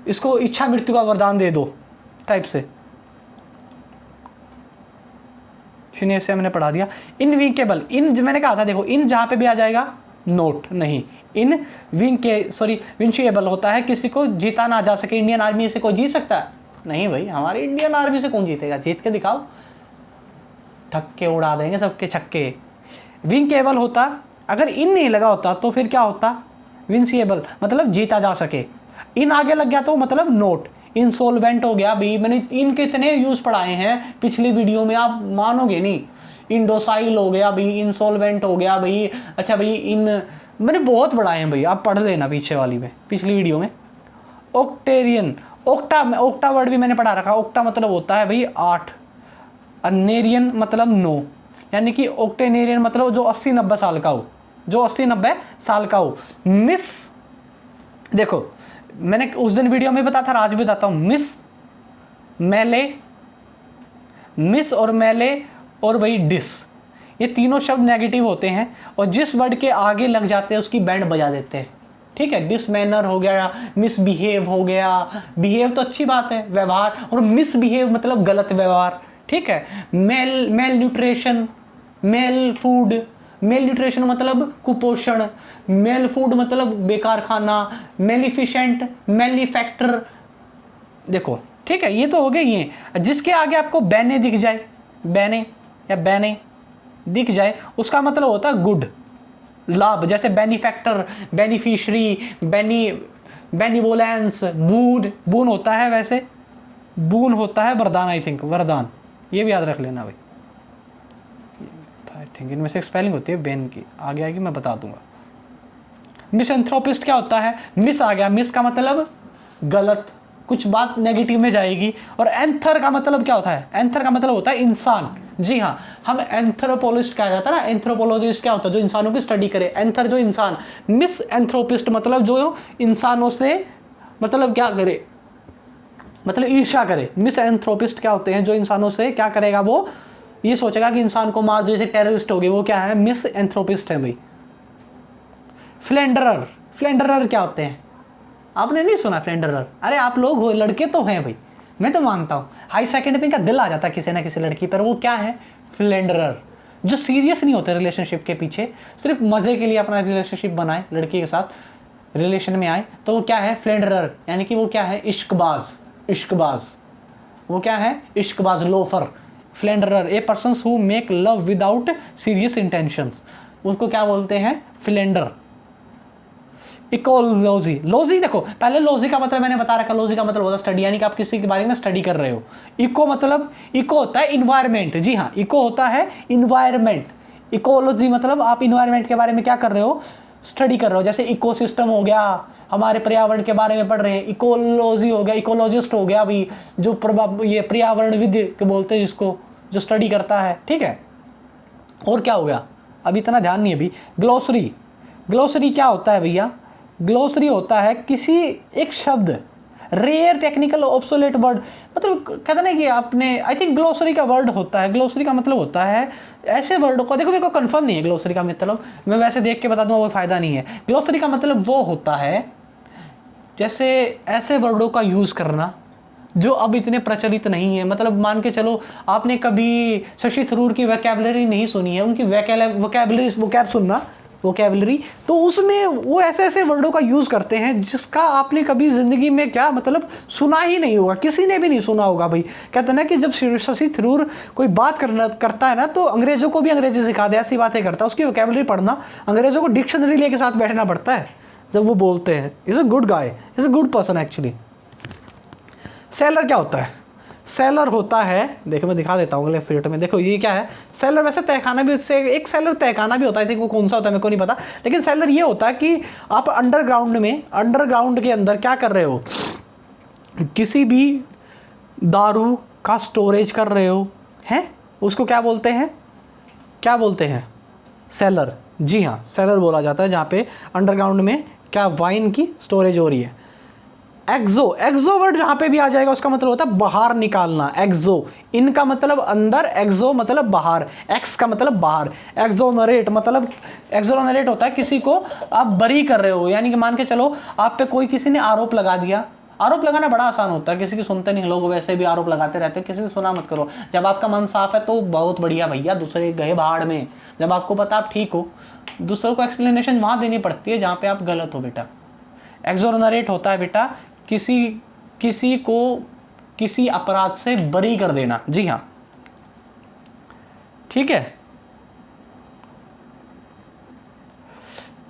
इसको इच्छा मृत्यु का वरदान दे दो टाइप से। थ्यूनेसिया मैंने पढ़ा दिया। इनविंकेबल, इन मैंने कहा था, देखो इन जहां पे भी आ जाएगा नोट नहीं। इन विंचेबल होता है किसी को जीता ना जा सके। इंडियन आर्मी से कोई जीत सकता है? नहीं भाई, हमारी इंडियन आर्मी से कौन जीतेगा? जीत के दिखाओ, थक्के उड़ा देंगे सबके छक्के। विंकेबल होता, अगर इन नहीं लगा होता तो फिर क्या होता? विंसिएबल मतलब जीता जा सके। इन आगे लग गया तो मतलब नोट। इंसोल्वेंट हो गया भाई, मैंने इन के इतने यूज पढ़ाए हैं पिछली वीडियो में, आप मानोगे नहीं। इंडोसाइल हो गया भाई, इंसोल्वेंट हो गया भाई। अच्छा भाई, इन मैंने बहुत पढ़ाए हैं भाई, आप पढ़ लेना पीछे वाली में, पिछली वीडियो में। ओक्टेरियन, ओक्टा वर्ड भी मैंने पढ़ा रखा। ओक्टा मतलब होता है भाई 8, अनेरियन मतलब 9, यानी कि ओक्टेनेरियन मतलब जो 80-90 साल का हो, जो 80-90 साल का हो। मिस देखो मैंने उस दिन वीडियो में बताया था, आज भी बताता हूँ, मिस और मेले और भाई डिस, ये तीनों शब्द नेगेटिव होते हैं और जिस वर्ड के आगे लग जाते हैं उसकी बैंड बजा देते हैं। ठीक है, डिसमैनर हो गया, मिसबिहेव हो गया, बिहेव तो अच्छी बात है व्यवहार, और मिसबिहेव मतलब गलत व्यवहार। ठीक है, malnutrition, mal food, malnutrition मतलब कुपोषण, मेल फूड मतलब बेकार खाना, मेलिफिशेंट, मेलिफैक्टर। देखो ठीक है, ये तो हो गए ये। जिसके आगे आपको बैने दिख जाए, बैने या बैने दिख जाए, उसका मतलब होता है गुड, लाभ। जैसे बेनिफैक्टर, बेनिफिशरी, बेनिवोलेंस, बून होता है, वैसे बून होता है वरदान, आई थिंक वरदान, ये भी याद रख लेना भाई। आई थिंक इनमें से स्पेलिंग होती है बेन की, आगे आएगी मैं बता दूंगा। मिसएंथ्रोपिस्ट क्या होता है, मिस आ गया, मिस का मतलब गलत, कुछ बात नेगेटिव में जाएगी। और एंथर का मतलब क्या होता है, एंथर का मतलब होता है इंसान। जी हाँ, हम एंथ्रोपोलिस्ट कहा जाता है ना, एंथ्रोपोलॉजिस्ट क्या होता है, जो इंसानों की स्टडी करे, एंथर जो इंसान, मिस एंथ्रोपिस्ट मतलब जो इंसानों से मतलब क्या करे, मतलब ईर्ष्या करे। मिस एंथ्रोपिस्ट क्या होते हैं, जो इंसानों से क्या करेगा, वो ये सोचेगा कि इंसान को मार, जैसे टेररिस्ट हो गए, वो क्या है, मिस एंथ्रोपिस्ट है भाई। फ्लेंडरर, फ्लेंडरर क्या होते हैं, आपने नहीं सुना फ्लेंडरर? अरे आप लोग हो, लड़के तो हैं भाई, मैं तो मानता हूँ हाई सेकेंडरी का दिल आ जाता है किसी ना किसी लड़की पर, वो क्या है, फ्लेंडरर। जो सीरियस नहीं होते रिलेशनशिप के पीछे, सिर्फ मजे के लिए अपना रिलेशनशिप बनाए, लड़की के साथ रिलेशन में आए, तो वो क्या है, फ्लेंडरर। यानी कि वो क्या है, इश्कबाज, इश्कबाज, वो क्या है, इश्कबाज, loafer. Philanderer a person who make love without serious intentions, उसको क्या बोलते हैं, फ्लेंडर। इकोलॉजी, लॉजी देखो, पहले लॉजी का मतलब मैंने बता रखा, लॉजी का मतलब होता है स्टडी, यानी कि आप किसी के बारे में स्टडी कर रहे हो। इको मतलब, इको होता है इन्वायरमेंट, जी हाँ, इको होता है इन्वायरमेंट। इकोलॉजी मतलब आप इन्वायरमेंट के बारे में क्या कर रहे हो, स्टडी कर रहे हो। जैसे इकोसिस्टम हो गया, हमारे पर्यावरण के बारे में पढ़ रहे हैं, इकोलॉजी हो गया, इकोलॉजिस्ट हो गया अभी जो ये पर्यावरणविद के बोलते हैं जिसको, जो स्टडी करता है। ठीक है, और क्या हो गया, अभी इतना ध्यान नहीं, अभी ग्लोसरी। ग्लोसरी क्या होता है भैया, ग्लोसरी होता है किसी एक शब्द, रेयर टेक्निकल ऑब्सोलेट वर्ड, मतलब कहते ना कि आपने, आई थिंक ग्लोसरी का वर्ड होता है, ग्लोसरी का मतलब होता है ऐसे वर्डों को, देखो मेरे को कंफर्म नहीं है ग्लोसरी का मतलब, मैं वैसे देख के बता दूंगा वो फ़ायदा नहीं है। ग्लोसरी का मतलब वो होता है जैसे ऐसे वर्डों का यूज़ करना जो अब इतने प्रचलित नहीं है। मतलब मान के चलो आपने कभी शशि थरूर की वोकैबुलरी नहीं सुनी है, उनकी वोकैब सुनना, वोकैबुलरी, तो उसमें वो ऐसे ऐसे वर्डों का यूज़ करते हैं जिसका आपने कभी ज़िंदगी में क्या मतलब सुना ही नहीं होगा, किसी ने भी नहीं सुना होगा भाई। कहते हैं ना कि जब शशि थरूर कोई बात करता है ना, तो अंग्रेज़ों को भी अंग्रेजी सिखा दे, ऐसी बातें करता है। उसकी वोकैबुलरी पढ़ना, अंग्रेज़ों को डिक्शनरी लेके साथ बैठना पड़ता है जब वो बोलते हैं। Is a good guy, is a good person actually. Seller क्या होता है, सेलर होता है, देखो मैं दिखा देता हूँ अगले फील्ड में। देखो ये क्या है, सेलर वैसे तहखाना भी, उससे एक सेलर तहखाना भी होता है, आई थिंक वो कौन सा होता है मेरे को नहीं पता, लेकिन सेलर ये होता है कि आप अंडरग्राउंड में, अंडरग्राउंड के अंदर क्या कर रहे हो, किसी भी दारू का स्टोरेज कर रहे हो, हैं, उसको क्या बोलते हैं, क्या बोलते हैं, सेलर। जी हाँ, सेलर बोला जाता है जहाँ पे अंडरग्राउंड में क्या वाइन की स्टोरेज हो रही है। एक्सो, एक्सो वर्ड जहाँ पे भी आ जाएगा उसका मतलब होता है बाहर निकालना। एक्सो, इनका मतलब अंदर, एक्सो मतलब बाहर, एक्स का मतलब बाहर। एक्सोनरेट मतलब, एक्सोनरेट होता है किसी को आप बरी कर रहे हो, यानी कि मान के चलो आप पे कोई किसी ने आरोप लगा दिया। आरोप लगाना बड़ा आसान होता है, किसी की सुनते नहीं लोग, वैसे भी आरोप लगाते रहते हैं, किसी की सुना मत करो। जब आपका मन साफ है तो बहुत बढ़िया भैया, दूसरे गए भाड़ में। जब आपको पता आप ठीक हो, दूसरों को एक्सप्लेनेशन वहाँ देनी पड़ती है जहाँ पे आप गलत हो बेटा। एक्सोनरेट होता है बेटा किसी को किसी अपराध से बरी कर देना। जी हाँ, ठीक है।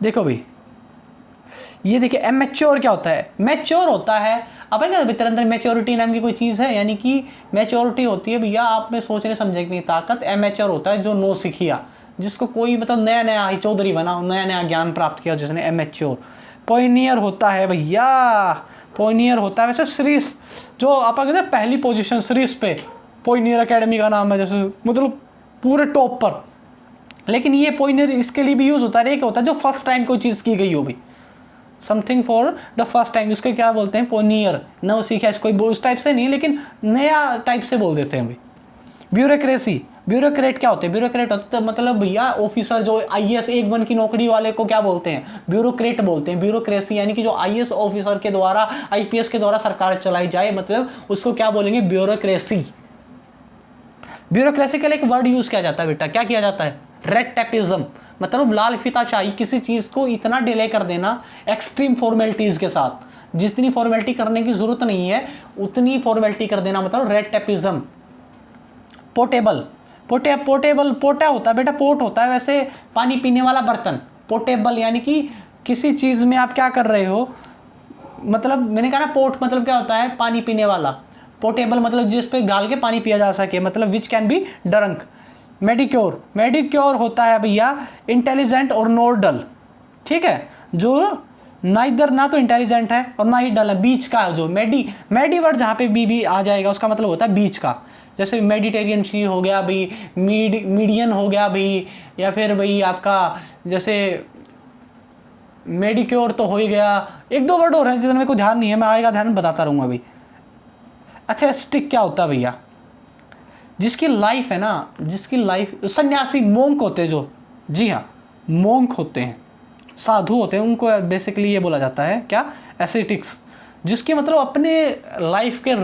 देखो भाई, ये देखिए एमेच्योर क्या होता है, मैच्योर होता है अपन क्या भीतर अंदर मैच्योरिटी नाम की कोई चीज़ है, यानी कि मैच्योरिटी होती है भैया आप में सोचने समझने की ताकत। एमेच्योर होता है जो नो सीखिया, जिसको कोई मतलब नया नया ही चौधरी बना, नया नया ज्ञान प्राप्त किया जिसने, एमेच्योर। पॉइनियर होता है भैया, पॉइनियर होता है वैसे सीरीज, जो आप कहते हैं पहली पोजीशन सीरीज पे, पॉइनियर एकेडमी का नाम है, जैसे मतलब पूरे टॉप पर। लेकिन ये पॉइनियर इसके लिए भी यूज़ होता है, एक होता है जो फर्स्ट टाइम कोई चीज़ की गई हो भी, something for the first time, इसको क्या बोलते हैं, पोनियर, नव सीखा, इसको इस टाइप से नहीं लेकिन नया टाइप से बोल देते हैं भाई। ब्यूरोक्रेसी, ब्यूरोक्रेट क्या होते हैं, ब्यूरोक्रेट होते हैं मतलब भैया ऑफिसर जो आईएएस 1-1 की नौकरी वाले को क्या बोलते हैं, ब्यूरोक्रेट बोलते हैं। ब्यूरोक्रेसी यानी कि जो आईएएस ऑफिसर के द्वारा, आईपीएस के द्वारा सरकार चलाई जाए, मतलब उसको क्या बोलेंगे, ब्यूरोक्रेसी। ब्यूरोक्रेसी के लिए एक वर्ड यूज किया जाता है बेटा, क्या किया जाता है, रेड टेपिज्म, मतलब लाल फीताशाही, किसी चीज को इतना डिले कर देना एक्सट्रीम फॉर्मेलिटीज के साथ, जितनी फॉर्मेलिटी करने की जरूरत नहीं है उतनी फॉर्मेलिटी कर देना, मतलब रेड टेपिज्म। पोर्टेबल, पोर्टेबल पोटा होता है बेटा, पोर्ट होता है वैसे पानी पीने वाला बर्तन। पोर्टेबल यानी कि किसी चीज़ में आप क्या कर रहे हो, मतलब मैंने कहा ना पोर्ट मतलब क्या होता है, पानी पीने वाला। पोर्टेबल मतलब जिस पे डाल के पानी पिया जा सके, मतलब विच कैन बी ड्रंक। मेडिक्योर, मेडिक्योर होता है भैया इंटेलिजेंट और नॉर डल, ठीक है, जो ना इधर ना तो इंटेलिजेंट है और ना ही डल है, बीच का है। जो मेडी वर्ड जहाँ पे बी आ जाएगा उसका मतलब होता है बीच का। जैसे मेडिटेरियन शी हो गया भाई, मीडियन हो गया भाई, या फिर भाई आपका जैसे मेडिक्योर तो हो ही गया। 1-2 वर्ड हो रहे हैं जिसमें मेरे को ध्यान नहीं है, मैं आएगा ध्यान बताता रहूँगा भाई। एथेस्टिक क्या होता है भैया, जिसकी लाइफ है ना, जिसकी लाइफ, सन्यासी मोंक होते हैं जो, जी हाँ मोंक होते हैं, साधु होते हैं, उनको बेसिकली ये बोला जाता है क्या, एसेटिक्स। जिसके मतलब अपने लाइफ के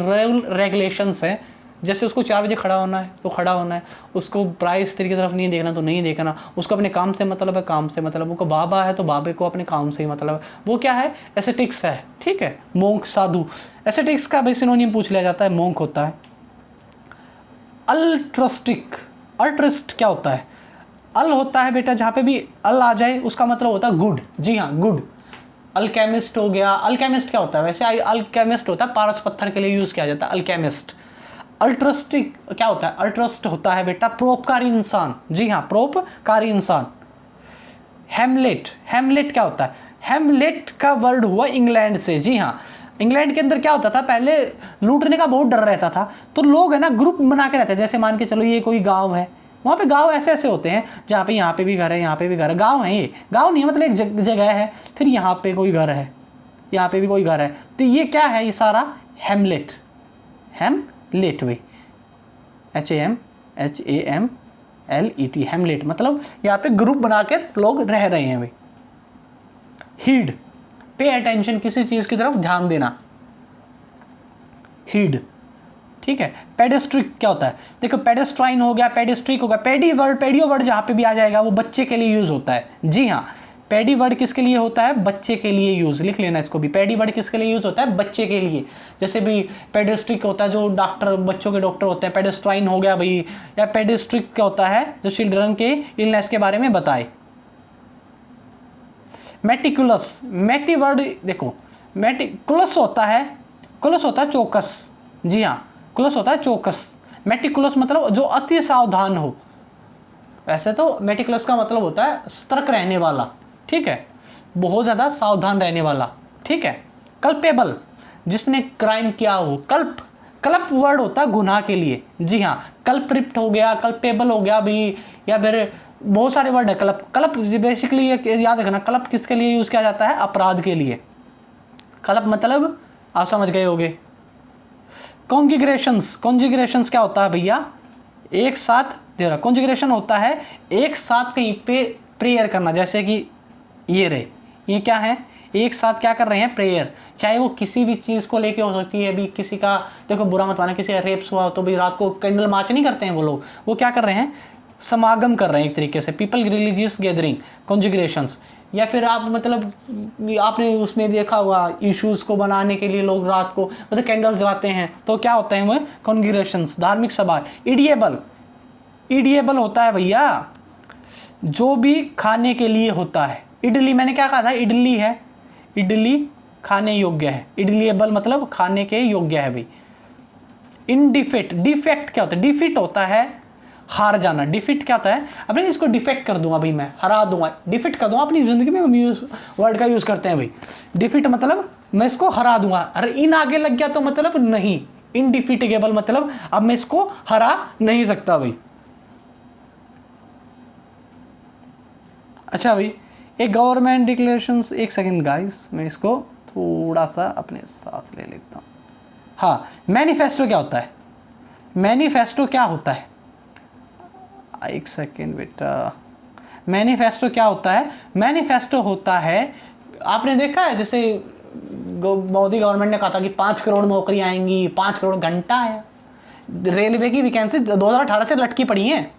रेगुलेशंस हैं, जैसे उसको 4 बजे खड़ा होना है तो खड़ा होना है, उसको प्राय स्त्री की तरफ नहीं देखना तो नहीं देखना, उसको अपने काम से मतलब है, काम से मतलब, उनको बाबा है तो बाबे को अपने काम से ही मतलब है, वो क्या है, एसेटिक्स है, ठीक है, मोंक साधु। एसेटिक्स का भी सिनोनिम पूछ लिया जाता है, मोंक होता है। अल्ट्रस्टिक, अल्ट्रिस्ट क्या होता है, अल होता है बेटा, जहाँ पे भी अल आ जाए उसका मतलब होता है गुड, जी हाँ गुड। अल्केमिस्ट हो गया, अल्केमिस्ट क्या होता है, वैसे अल्केमिस्ट होता है पारस पत्थर के लिए यूज किया जाता है अल्केमिस्ट। अल्ट्रस्टिक क्या होता है, अल्ट्रस्ट होता है बेटा परोपकारी इंसान, जी हाँ परोपकारी इंसान। हेमलेट, हेमलेट क्या होता है, हेमलेट का वर्ड हुआ इंग्लैंड से, जी हाँ। इंग्लैंड के अंदर क्या होता था, पहले लूटने का बहुत डर रहता था, तो लोग है ना ग्रुप बना के रहते हैं। जैसे मान के चलो ये कोई गांव है, वहाँ पे गांव ऐसे ऐसे होते हैं जहाँ पे यहाँ पे भी घर है, यहाँ पे भी घर है, गांव है, ये गांव नहीं है मतलब एक जगह है, फिर यहाँ पे कोई घर है, यहाँ पे भी कोई घर है, तो ये क्या है, ये सारा हेमलेट, हेमलेट भाई, HAMLET, हेमलेट मतलब यहाँ पे ग्रुप बना के लोग रह रहे हैं भाई। हीड, पे अटेंशन, किसी चीज की तरफ ध्यान देना, हीड, ठीक है। पेडेस्ट्रिक क्या होता है, देखो पेडेस्ट्राइन हो गया, पेडेस्ट्रिक हो गया, पेडियो वर्ड जहाँ पे भी आ जाएगा वो बच्चे के लिए यूज होता है, जी हाँ। पेडी वर्ड किसके लिए होता है, बच्चे के लिए यूज, लिख लेना इसको भी, पेडी वर्ड किसके लिए यूज होता है, बच्चे के लिए। जैसे भी पेडेस्ट्रिक होता है जो डॉक्टर, बच्चों के डॉक्टर होते हैं, पेडेस्ट्राइन हो गया भाई, या पेडेस्ट्रिक क्या होता है जो चिल्ड्रन के इलनेस के बारे में बताए। मेटिकुलस, मेटी वर्ड देखो, मेटिकुलस होता है, कुलस होता है चौकस, जी हाँ कुलस होता है चौकस। मेटिकुलस मतलब जो अति सावधान हो, वैसे तो मेटिकुलस का मतलब होता है सतर्क रहने वाला, ठीक है, बहुत ज़्यादा सावधान रहने वाला, ठीक है। कल्पेबल, जिसने क्राइम किया हो, कल्प वर्ड होता है गुनाह के लिए, जी हाँ। कल्प्रिप्ट हो गया, कल्पेबल हो गया भी, या फिर बहुत सारे वर्ड है। कल्प बेसिकली याद रखना, कल्प किसके लिए यूज़ किया जाता है, अपराध के लिए। कल्प मतलब आप समझ गए होगे। कॉन्जिग्रेशंस, कॉन्जिग्रेशंस क्या होता है भैया, एक साथ दे रहा, कॉन्जिग्रेशन होता है एक साथ कहीं पे प्रेयर करना, जैसे कि ये रहे, ये क्या है, एक साथ क्या कर रहे हैं, प्रेयर। चाहे वो किसी भी चीज़ को लेके हो सकती है, अभी किसी का देखो बुरा मत माना, किसी का रेप्स हुआ तो भाई रात को कैंडल मार्च नहीं करते हैं वो लोग, वो क्या कर रहे हैं, समागम कर रहे हैं एक तरीके से, पीपल रिलीजियस गैदरिंग, कॉन्जिग्रेशंस। या फिर आप मतलब आपने उसमें देखा हुआ इश्यूज़ को बनाने के लिए लोग रात को मतलब कैंडल्स जलाते हैं, तो क्या होता है वो कॉन्जिग्रेशंस, धार्मिक सभा। इडिएबल, इडिएबल होता है भैया जो भी खाने के लिए होता है। इडली, मैंने क्या कहा था, इडली है, इडली खाने योग्य है, इडलीएबल मतलब खाने के योग्य है भाई। इनडिफिट, डिफेक्ट क्या होता है, डिफिट होता है हार जाना, डिफिट क्या होता है, अपने इसको डिफेक्ट कर दूंगा भाई, मैं हरा दूंगा, डिफिट कर दूंगा, अपनी जिंदगी में हम वर्ड का यूज करते हैं भाई। डिफिट मतलब मैं इसको हरा दूंगा, अरे इन आगे लग गया तो मतलब नहीं, इनडिफिटेबल मतलब अब मैं इसको हरा नहीं सकता भाई। अच्छा भाई, एक गवर्नमेंट डिक्लेरेशंस, एक सेकंड गाइस, मैं इसको थोड़ा सा अपने साथ ले लेता हूँ। हाँ, मैनिफेस्टो क्या होता है? मैनिफेस्टो क्या होता है? एक सेकेंड बेटा, मैनिफेस्टो क्या होता है? मैनिफेस्टो होता है, आपने देखा है जैसे मोदी गवर्नमेंट ने कहा था कि 5 करोड़ नौकरी आएंगी, 5 करोड़, घंटा आया। रेलवे की वैकेंसी 2018 से लटकी पड़ी है।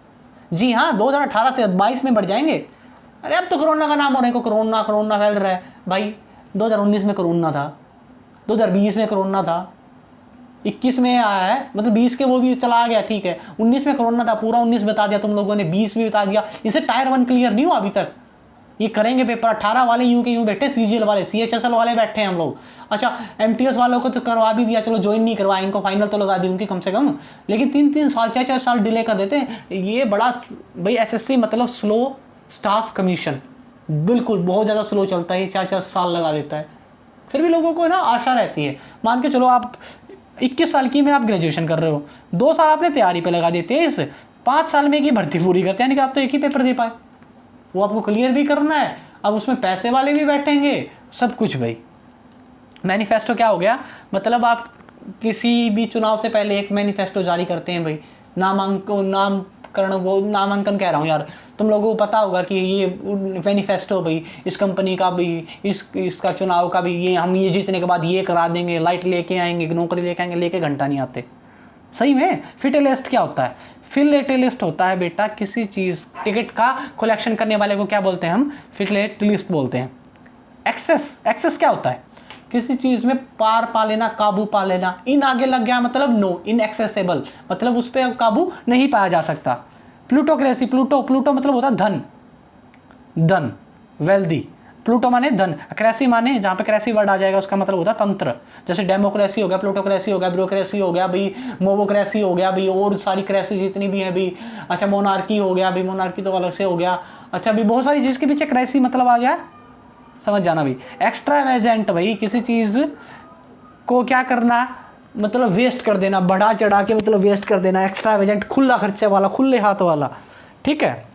जी हाँ, 2018 से 22 में बढ़ जाएंगे। अरे अब तो कोरोना का नाम होने को कोरोना कोरोना फैल रहा है भाई। 2019 में कोरोना था, 2020 में कोरोना था, 21 में आया है, मतलब 20 के वो भी चला गया, ठीक है। 19 में कोरोना था, पूरा 19 बता दिया तुम लोगों ने, 20 भी बता दिया। इसे टायर 1 क्लियर नहीं हुआ अभी तक। ये करेंगे पेपर, 18 वाले यूं के यूं बैठे, सीजीएल वाले, सीएचएसएल वाले बैठे हैं हम लोग। अच्छा, एमटीएस वालों को तो करवा भी दिया, चलो ज्वाइन नहीं करवाए, इनको फाइनल तो लगा दी उनकी कम से कम, लेकिन 3-3 साल 4-4 साल डिले कर देते हैं। ये बड़ा भाई, एसएससी मतलब स्लो स्टाफ कमीशन, बिल्कुल बहुत ज़्यादा स्लो चलता है, 4-4 साल लगा देता है। फिर भी लोगों को ना आशा रहती है। मान के चलो आप 21 साल की में आप ग्रेजुएशन कर रहे हो, 2 साल आपने तैयारी पे लगा दिए, 23, 5 साल में की भर्ती पूरी करते हैं, यानी कि आप तो एक ही पेपर दे पाए, वो आपको क्लियर भी करना है। अब उसमें पैसे वाले भी बैठेंगे, सब कुछ। भाई मैनिफेस्टो क्या हो गया? मतलब आप किसी भी चुनाव से पहले एक मैनिफेस्टो जारी करते हैं भाई, नामांकन कह रहा हूँ यार, तुम लोगों को पता होगा कि ये मैनिफेस्टो भाई, इस कंपनी का भी, इसका चुनाव का भी, ये हम ये जीतने के बाद ये करा देंगे, लाइट लेके आएंगे, नौकरी लेके आएंगे, लेके घंटा नहीं आते। सही में फिट लिस्ट क्या होता है? फिट लिस्ट होता है बेटा किसी चीज़, टिकट का कलेक्शन करने वाले को क्या बोलते हैं हम? फिट लिस्ट बोलते हैं। एक्सेस क्या होता है? किसी चीज़ में पार पा लेना, काबू पा लेना। इन आगे लग गया मतलब नो, इनएक्सेसिबल, मतलब उस पर काबू नहीं पाया जा सकता। प्लूटोक्रेसी, प्लूटो मतलब होता है धन, वेल्दी। प्लूटो माने धन, क्रेसी माने, जहाँ पे क्रेसी वर्ड आ जाएगा उसका मतलब होता है तंत्र। जैसे डेमोक्रेसी हो गया, प्लूटोक्रेसी हो गया, ब्यूरोक्रेसी हो गया भाई, मोबोक्रेसी हो गया भाई, और सारी क्रेसी जितनी भी है भी। अच्छा, मोनार्की हो गया भाई, मोनार्की तो अलग से हो गया। अच्छा भी बहुत सारी चीज़ के पीछे क्रेसी मतलब आ गया, समझ जाना भाई। एक्स्ट्रावेजेंट भाई, किसी चीज़ को क्या करना, मतलब वेस्ट कर देना, बढ़ा चढ़ा के मतलब वेस्ट कर देना। एक्स्ट्रावेजेंट, खुला खर्चे वाला, खुले हाथ वाला, ठीक है।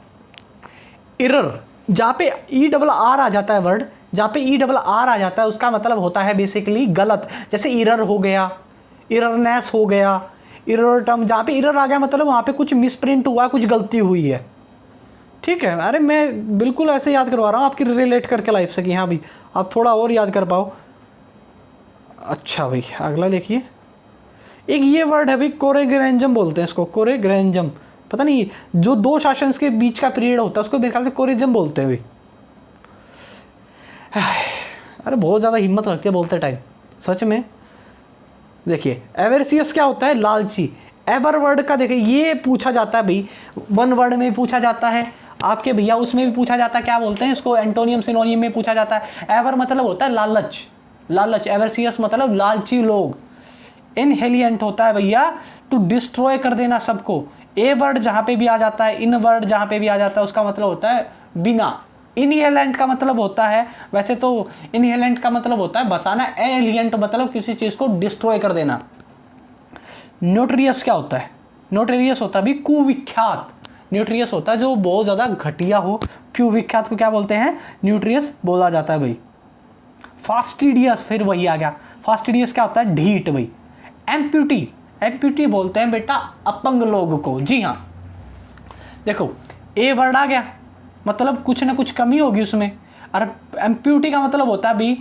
इरर, जहाँ पे ERR आ जाता है वर्ड, जहाँ पे ERR आ जाता है उसका मतलब होता है बेसिकली गलत। जैसे इरर हो गया, इररनेस हो गया, इरर टर्म, जहाँ पे इरर आ गया मतलब वहाँ पे कुछ मिसप्रिंट हुआ, कुछ गलती हुई है, ठीक है। अरे मैं बिल्कुल ऐसे याद करवा रहा हूँ आपकी रिलेट करके लाइफ से, कि हाँ भाई आप थोड़ा और याद कर पाओ। अच्छा भाई अगला देखिए, एक ये वर्ड है भाई, कोरेग्रेंजम बोलते हैं इसको, कोरेग्रेंजम। पता नहीं, जो 2 शासन के बीच का पीरियड होता है उसको मेरे ख्याल से कोरिज्म बोलते हैं भाई। अरे बहुत ज़्यादा हिम्मत रखती है बोलते टाइम, सच में। देखिए एवर्सियस क्या होता है? लालची। एवर वर्ड का देखिए, ये पूछा जाता है भाई, 1 वर्ड में पूछा जाता है आपके भैया, उसमें भी पूछा जाता है, क्या बोलते हैं इसको, एंटोनियम सिनोनियम में पूछा जाता है। एवर मतलब होता है लालच। एवर्सियस मतलब लालची लोग। इनहेलिएंट होता है भैया टू डिस्ट्रॉय कर देना सबको। ए वर्ड जहाँ पे भी आ जाता है, इन वर्ड जहाँ पे भी आ जाता है, उसका मतलब होता है बिना। इनहेलेंट का मतलब होता है, वैसे तो इनहेलेंट का मतलब होता है बसाना, एलियंट मतलब किसी चीज़ को डिस्ट्रॉय कर देना। नोटरियस क्या होता है? नोटरियस होता है भी कुविख्यात। न्यूट्रियस होता है जो बहुत ज़्यादा घटिया हो, कुविख्यात को क्या बोलते हैं? न्यूट्रियस बोला जाता है भाई। फास्टिडियस, फिर वही आ गया, फास्टिडियस क्या होता है? ढीठ भाई। एम्प्यूटी बोलते हैं बेटा अपंग लोग को। जी हाँ, देखो ए वर्ड आ गया, मतलब कुछ ना कुछ कमी होगी उसमें। और एम्प्यूटी का मतलब होता है भी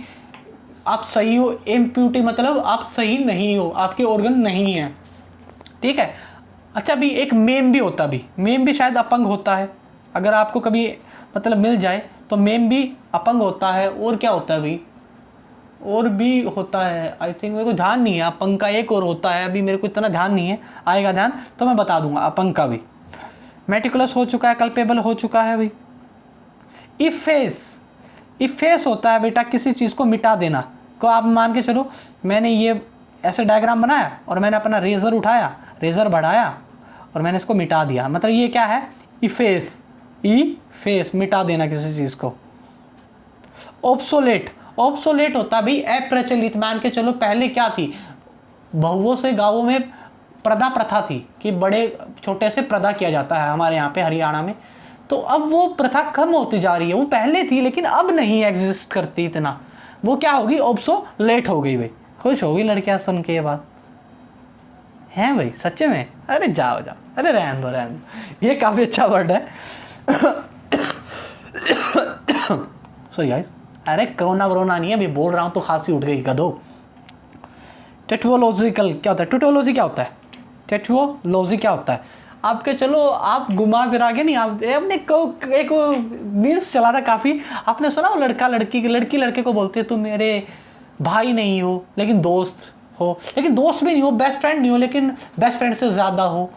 आप सही हो, एम्प्यूटी मतलब आप सही नहीं हो, आपके ऑर्गन नहीं है, ठीक है। अच्छा भी एक मेम भी होता, भी मेम भी शायद अपंग होता है, अगर आपको कभी मतलब मिल जाए तो मेम भी अपंग होता है। और क्या होता है भाई? और भी होता है, आई थिंक, मेरे को ध्यान नहीं है। अपंग का एक और होता है, अभी मेरे को इतना ध्यान नहीं है, आएगा ध्यान तो मैं बता दूंगा। अपंग का भी मेटिकुलस हो चुका है, कल्पेबल हो चुका है भाई। इफेस होता है बेटा किसी चीज़ को मिटा देना को। आप मान के चलो मैंने ये ऐसे डायग्राम बनाया और मैंने अपना रेजर उठाया, रेजर बढ़ाया और मैंने इसको मिटा दिया, मतलब ये क्या है? इफेस, मिटा देना किसी चीज़ को। ऑब्सोलेट होता भी अप्रचलित। मान के चलो पहले क्या थी, बहुओं से गांवों में प्रदा प्रथा थी कि बड़े छोटे से प्रदा किया जाता है हमारे यहाँ पे हरियाणा में, तो अब वो प्रथा कम होती जा रही है, वो पहले थी लेकिन अब नहीं एग्जिस्ट करती इतना। वो क्या होगी, ऑब्सोलेट हो गई भाई। खुश होगी लड़कियां सुन के ये बात, हैं भाई सच में? अरे जाओ जाओ, अरे रहने दो रहने दो, ये काफ़ी अच्छा वर्ड है। सॉरी गाइस, अरे कोरोना वरोना नहीं है, अभी बोल रहा हूँ तो खांसी उठ गई गधो। टेटुओलॉजिकल क्या होता है? टेटुओलॉजी क्या होता है? टेटुओलॉजी क्या होता है? आपके चलो आप घुमा फिरा के नहीं, आप आपने एक मीम्स चला था काफ़ी, आपने सुना वो लड़का लड़की लड़के को बोलते है तुम मेरे भाई नहीं हो लेकिन दोस्त हो, लेकिन दोस्त भी नहीं हो, बेस्ट फ्रेंड नहीं हो लेकिन बेस्ट फ्रेंड से ज़्यादा हो,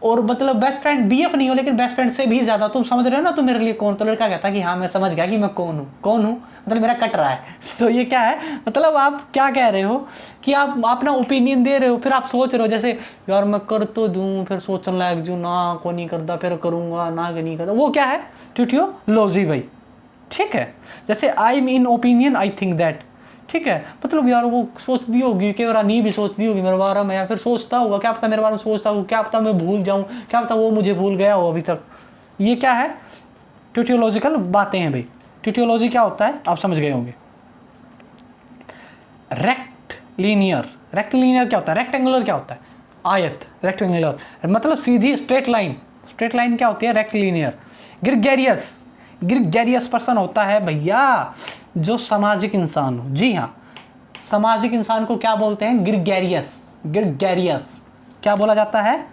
और मतलब बेस्ट फ्रेंड बीएफ नहीं हो लेकिन बेस्ट फ्रेंड से भी ज़्यादा। तुम समझ रहे हो ना तुम मेरे लिए कौन? तो लड़का कहता कि हाँ मैं समझ गया कि मैं कौन हूँ मतलब मेरा कट रहा है। तो ये क्या है, मतलब आप क्या कह रहे हो कि आप अपना ओपिनियन दे रहे हो, फिर आप सोच रहे हो जैसे यार मैं कर तो दूँ, फिर सोचने लायक जो ना को नहीं करता, फिर करूँगा ना कि नहीं करता, वो क्या है? टेटुओलॉजी भाई, ठीक है। जैसे I am in opinion I think that, ठीक है, मतलब यार वो सोचती होगी कि रानी भी सोचती होगी मेरे बारे में, या फिर सोचता होगा, क्या पता मेरे बारे में सोचता हो, क्या पता मैं भूल जाऊं, क्या पता वो मुझे भूल गया हो अभी तक। ये क्या है? टेटियोलॉजिकल बातें हैं भाई। टेटियोलॉजी क्या होता है आप समझ गए होंगे। रेक्टलिनियर क्या होता है? रेक्टेंगुलर क्या होता है? आयत, रेक्टेंगुलर मतलब सीधी स्ट्रेट लाइन। स्ट्रेट लाइन क्या होती है? रेक्टलिनियर। ग्रिगेरियस पर्सन होता है भैया जो सामाजिक इंसान हो। जी हाँ, सामाजिक इंसान को क्या बोलते हैं? ग्रिगेरियस क्या बोला जाता है?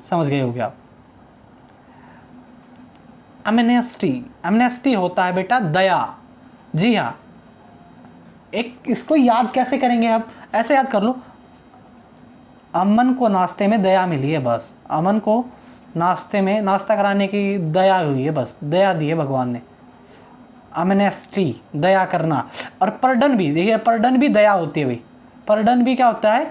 समझ गए होगे आप। एमनेस्टी होता है बेटा दया। जी हाँ, एक इसको याद कैसे करेंगे आप? ऐसे याद कर लो, अमन को नाश्ते में दया मिली है, बस अमन को नाश्ते में नाश्ता कराने की दया हुई है, बस दया दी है भगवान ने। अमनेस्टी दया करना। और पर्डन भी, देखिए पर्डन भी दया होती है भाई। पर्डन भी क्या होता है?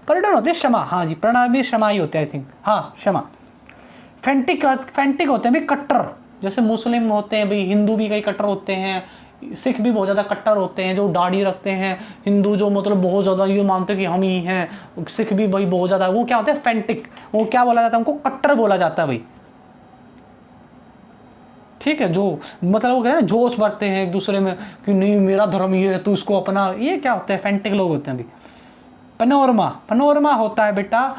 पर्डन होती है क्षमा। हाँ जी, प्रणव भी क्षमा ही होते हैं आई थिंक, हाँ क्षमा। फेंटिक होते हैं भाई कट्टर, जैसे मुस्लिम होते हैं भाई, हिंदू भी कई कट्टर होते हैं, सिख भी बहुत ज़्यादा कट्टर होते हैं जो दाढ़ी रखते हैं। हिंदू जो मतलब बहुत ज़्यादा ये मानते हैं कि हम ही हैं। सिख भी भाई बहुत ज़्यादा, वो क्या होते हैं? फेंटिक। वो क्या बोला जाता है? उनको कट्टर बोला जाता है भाई, ठीक है। जो मतलब वो कहते हैं जोश भरते हैं एक दूसरे में कि नहीं मेरा धर्म ये है तू इसको अपना, ये क्या होता है? फेंटिक लोग होते हैं भाई। पनोरमा होता है बेटा,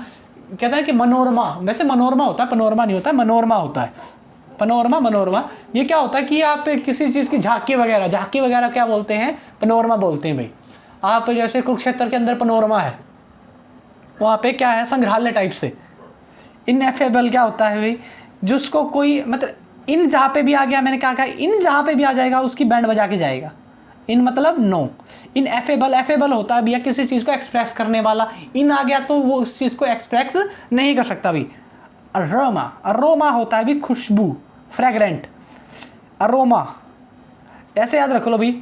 कहते हैं कि मनोरमा, वैसे मनोरमा होता है, पनोरमा नहीं होता है, मनोरमा होता है। मनोरमा ये क्या होता है कि आप किसी चीज़ की झांकी वगैरह क्या बोलते हैं? पनोरमा बोलते हैं भाई। आप जैसे कुरुक्षेत्र के अंदर पनोरमा है, वहाँ पे क्या है? संग्रहालय टाइप से। इनएफेबल क्या होता है भाई? जिसको कोई मतलब इन जहाँ पे भी आ गया, मैंने क्या कहा, इन जहाँ पे भी आ जाएगा उसकी बैंड बजा के जाएगा। इन मतलब नो। इन एफेबल होता है भैया किसी चीज़ को एक्सप्रेस करने वाला। इन आ गया तो वो उस चीज़ को एक्सप्रेस नहीं कर सकता भाई। अरोमा होता है भी खुशबू, फ्रेग्रेंट। अरोमा ऐसे याद रख लो भाई,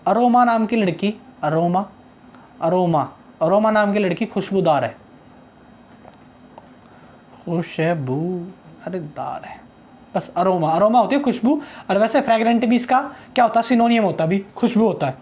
अरोमा नाम की लड़की, अरोमा नाम की लड़की खुशबूदार है, खुशबू अरे दार है, बस अरोमा होती है खुशबू। और वैसे फ्रेग्रेंट भी इसका क्या होता है? सिनोनियम होता है भी, खुशबू होता है।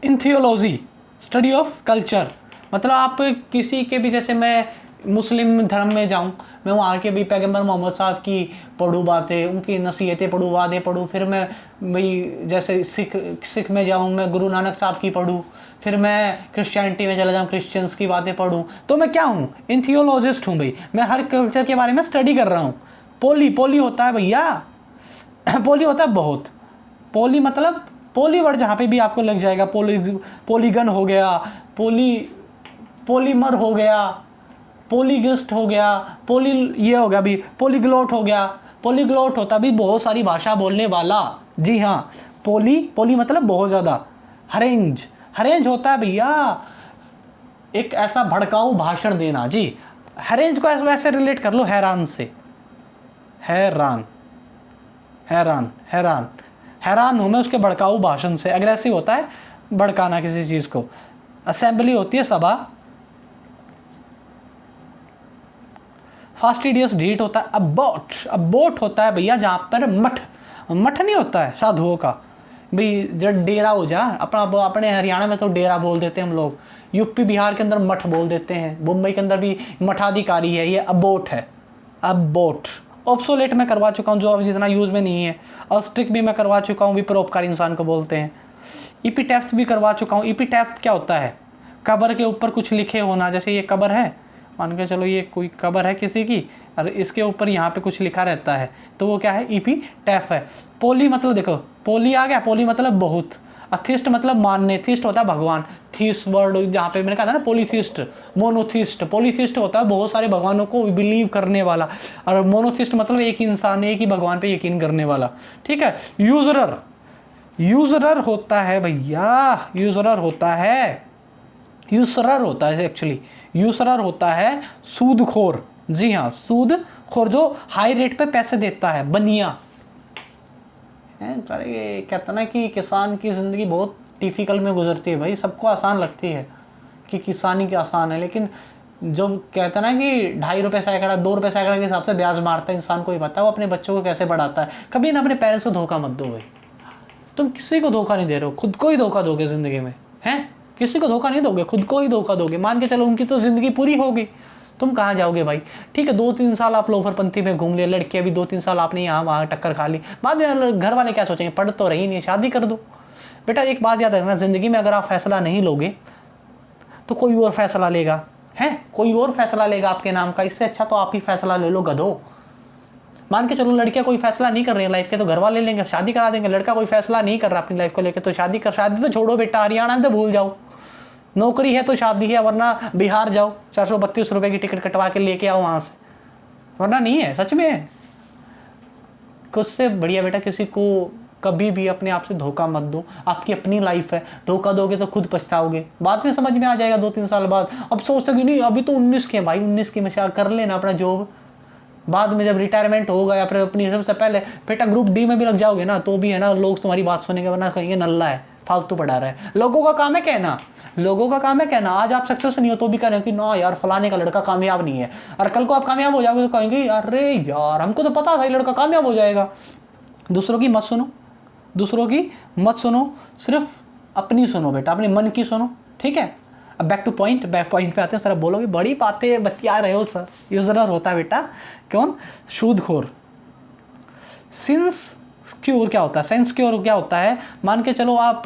इन थियोलॉजी स्टडी ऑफ कल्चर, मतलब आप किसी के भी, जैसे मैं मुस्लिम धर्म में जाऊं, मैं वहाँ के भी पैगंबर मोहम्मद साहब की पढ़ूँ बातें, उनकी नसीहतें पढ़ूँ, वादे पढ़ूँ। फिर मैं भाई जैसे सिख में जाऊँ, मैं गुरु नानक साहब की पढ़ूँ। फिर मैं क्रिश्चियनिटी में चला जाऊँ, क्रिश्चियंस की बातें पढ़ूँ। तो मैं क्या हूँ? इन थियोलॉजिस्ट हूँ भाई, मैं हर कल्चर के बारे में स्टडी कर रहा हूँ। पोली होता है भैया, पोली होता है बहुत। पोली मतलब पोली वर्ड जहाँ पे भी आपको लग जाएगा। पोलीगन हो गया, पोलीमर हो गया, पोलीगिस्ट हो गया, ये हो गया भी, पोलीग्लोट हो गया। पोलीग्लोट होता भी बहुत सारी भाषा बोलने वाला। जी हाँ, पोली मतलब बहुत ज़्यादा। हरेंज होता है भैया एक ऐसा भड़काऊ भाषण देना। जी, हरेंज को ऐसे रिलेट कर लो हैरान से। हैरान हूँ मैं उसके भड़काऊ भाषण से। अग्रेसिव होता है भड़काना किसी चीज़ को। असेंबली होती है सभा। फास्टिडियस डीट होता है। अबोट होता है भैया जहाँ पर मठ नहीं होता है साधुओं का। भाई जब डेरा हो जा अपने हरियाणा में तो डेरा बोल देते हैं हम लोग, यूपी बिहार के अंदर मठ बोल देते हैं, मुंबई के अंदर भी मठाधिकारी है, ये अबोट है, अबोट। ऑब्सोलेट मैं करवा चुका हूँ, जो अब जितना यूज़ में नहीं है। और स्ट्रिक भी मैं करवा चुका हूँ, भी परोपकारी इंसान को बोलते हैं। ईपीटैफ्स भी करवा चुका हूँ। ईपीटैफ्स क्या होता है? कब्र के ऊपर कुछ लिखे होना, जैसे ये कब्र है, मान के चलो ये कोई कब्र है किसी की, और इसके ऊपर यहाँ पे कुछ लिखा रहता है, तो वो क्या है? ईपीटैफ है। पोली मतलब देखो, पोली आ गया, पोली मतलब बहुत, अथिस्ट मतलब मानने, थिस्ट होता है भगवान, थीस वर्ड जहाँ पे मैंने कहा था ना, पोलीथिस्ट, मोनोथिस्ट। पोलीथिस्ट होता है बहुत सारे भगवानों को बिलीव करने वाला, और मोनोथिस्ट मतलब एक इंसान, एक ही भगवान पे यकीन करने वाला, ठीक है। यूजरर, यूजरर होता है भैया, यूजरर होता है, यूसरर होता है एक्चुअली, यूसरर होता है सूदखोर। जी हाँ, सूदखोर जो हाई रेट पे पैसे देता है, बनिया। कहता ना कि किसान की ज़िंदगी बहुत डिफ़िकल्ट में गुजरती है भाई, सबको आसान लगती है कि किसानी की आसान है, लेकिन जब कहता ना कि 2.5 रुपये सैकड़ा, 2 रुपये सैकड़ा के हिसाब से ब्याज मारता है इंसान को ही पता है वो अपने बच्चों को कैसे बढ़ाता है। कभी ना अपने पेरेंट्स को धोखा मत दो भाई, तुम किसी को धोखा नहीं दे रहे हो, खुद को ही धोखा दोगे ज़िंदगी में, हैं? किसी को धोखा नहीं दोगे, खुद को ही धोखा दोगे। मान के चलो उनकी तो ज़िंदगी पूरी होगी, तुम कहाँ जाओगे भाई? ठीक है, 2-3 साल आप लोफरपंथी में घूम लिए, लड़कियाँ भी 2-3 साल आपने यहाँ वहाँ टक्कर खा ली, बाद में घर वाले क्या सोचेंगे? पढ़ तो रही नहीं, शादी कर दो। बेटा एक बात याद रखना, ज़िंदगी में अगर आप फैसला नहीं लोगे तो कोई और फैसला लेगा, है? कोई और फैसला लेगा आपके नाम का, इससे अच्छा तो आप ही फैसला ले लो गधो। मान के चलो लड़कियां कोई फैसला नहीं कर रही है लाइफ के, तो घर वाले लेंगे, शादी करा देंगे। लड़का कोई फैसला नहीं कर रहा अपनी लाइफ को लेकर, तो शादी तो छोड़ो बेटा, हरियाणा में तो भूल जाओ, नौकरी है तो शादी है, वरना बिहार जाओ, 432 रुपये की टिकट कटवा के लेके आओ वहाँ से, वरना नहीं है, सच में। खुद से बढ़िया बेटा किसी को कभी भी अपने आप से धोखा मत दो, आपकी अपनी लाइफ है, धोखा दोगे तो खुद पछताओगे, बाद में समझ में आ जाएगा 2-3 साल बाद। अब सोचते कि नहीं अभी तो 19 के भाई, 19 की में कर लेना अपना जॉब, बाद में जब रिटायरमेंट होगा या फिर अपनी सबसे पहले बेटा ग्रुप डी में भी लग जाओगे ना, तो भी है ना लोग तुम्हारी बात सुनेंगे, वरना कहेंगे नल्ला है, फालतू पढ़ा रहा है। लोगों का काम है कहना, लोगों का काम है कहना। आज आप सक्सेस नहीं हो तो भी कह रहे हो कि ना यार फलाने का लड़का कामयाब नहीं है, और कल को आप कामयाब हो जाओगे तो कहेंगे अरे यार हमको तो पता था ये लड़का कामयाब हो जाएगा। दूसरों की मत सुनो, दूसरों की मत सुनो, सिर्फ अपनी सुनो बेटा, अपने मन की सुनो, ठीक है। अब बैक पॉइंट पे आते हैं। सर बोलोगे बड़ी बातें बतिया रहे हो सर। यूजरर होता है बेटा कौन? सूदखोर। सिंसिक्योर क्या होता है? सिंसिक्योर क्या होता है? मान के चलो आप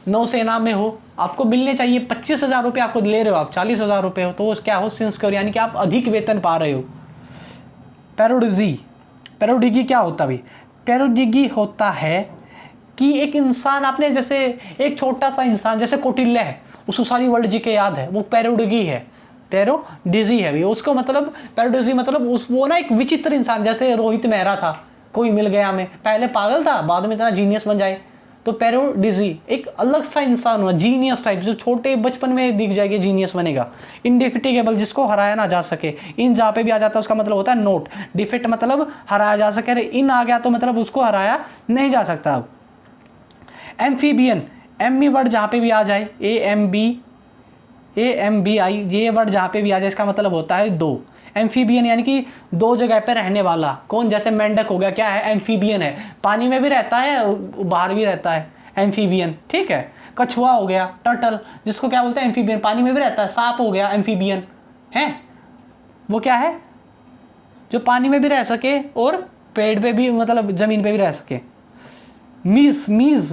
नौसेना में हो, आपको मिलने चाहिए 25,000 रुपये, आपको ले रहे हो आप 40,000 रुपये हो, तो वो क्या हो? सिंसिक्योर, यानी कि आप अधिक वेतन पा रहे हो। पैरोडिजी, पैरोडिगी क्या होता है भाई? पैरोडिगी होता है कि एक इंसान, आपने जैसे एक छोटा सा इंसान जैसे कौटिल्य है, उसको सारी वर्ल्ड जी के याद है, वो पैरोडिगी है, पैरोडिजी है भाई। उसको मतलब पैरोडिजी मतलब उस वो ना एक विचित्र इंसान, जैसे रोहित मेहरा था, कोई मिल गया हमें, पहले पागल था बाद में इतना जीनियस बन जाए, तो पैरोडिजी एक अलग सा इंसान हुआ, जीनियस टाइप, जो छोटे बचपन में दिख जाएगी जीनियस बनेगा। इनडिफिटिगेबल, जिसको हराया ना जा सके। इन जहाँ पे भी आ जाता है उसका मतलब होता है नोट। डिफिट मतलब हराया जा सके, इन आ गया तो मतलब उसको हराया नहीं जा सकता। अब एम्फीबियन, एमी वर्ड जहाँ पे भी आ जाए, AMBI, ये वर्ड जहाँ पे भी आ जाए इसका मतलब होता है दो। एम्फीबियन यानी कि दो जगह पे रहने वाला। कौन? जैसे मेंढक हो गया, क्या है? एम्फीबियन है, पानी में भी रहता है और बाहर भी रहता है, एम्फीबियन, ठीक है। कछुआ हो गया, टर्टल, जिसको क्या बोलते हैं? एम्फीबियन, पानी में भी रहता है। सांप हो गया एम्फीबियन है, वो क्या है? जो पानी में भी रह सके और पेड़ पे भी, मतलब जमीन पे भी रह सके। मिस MIS,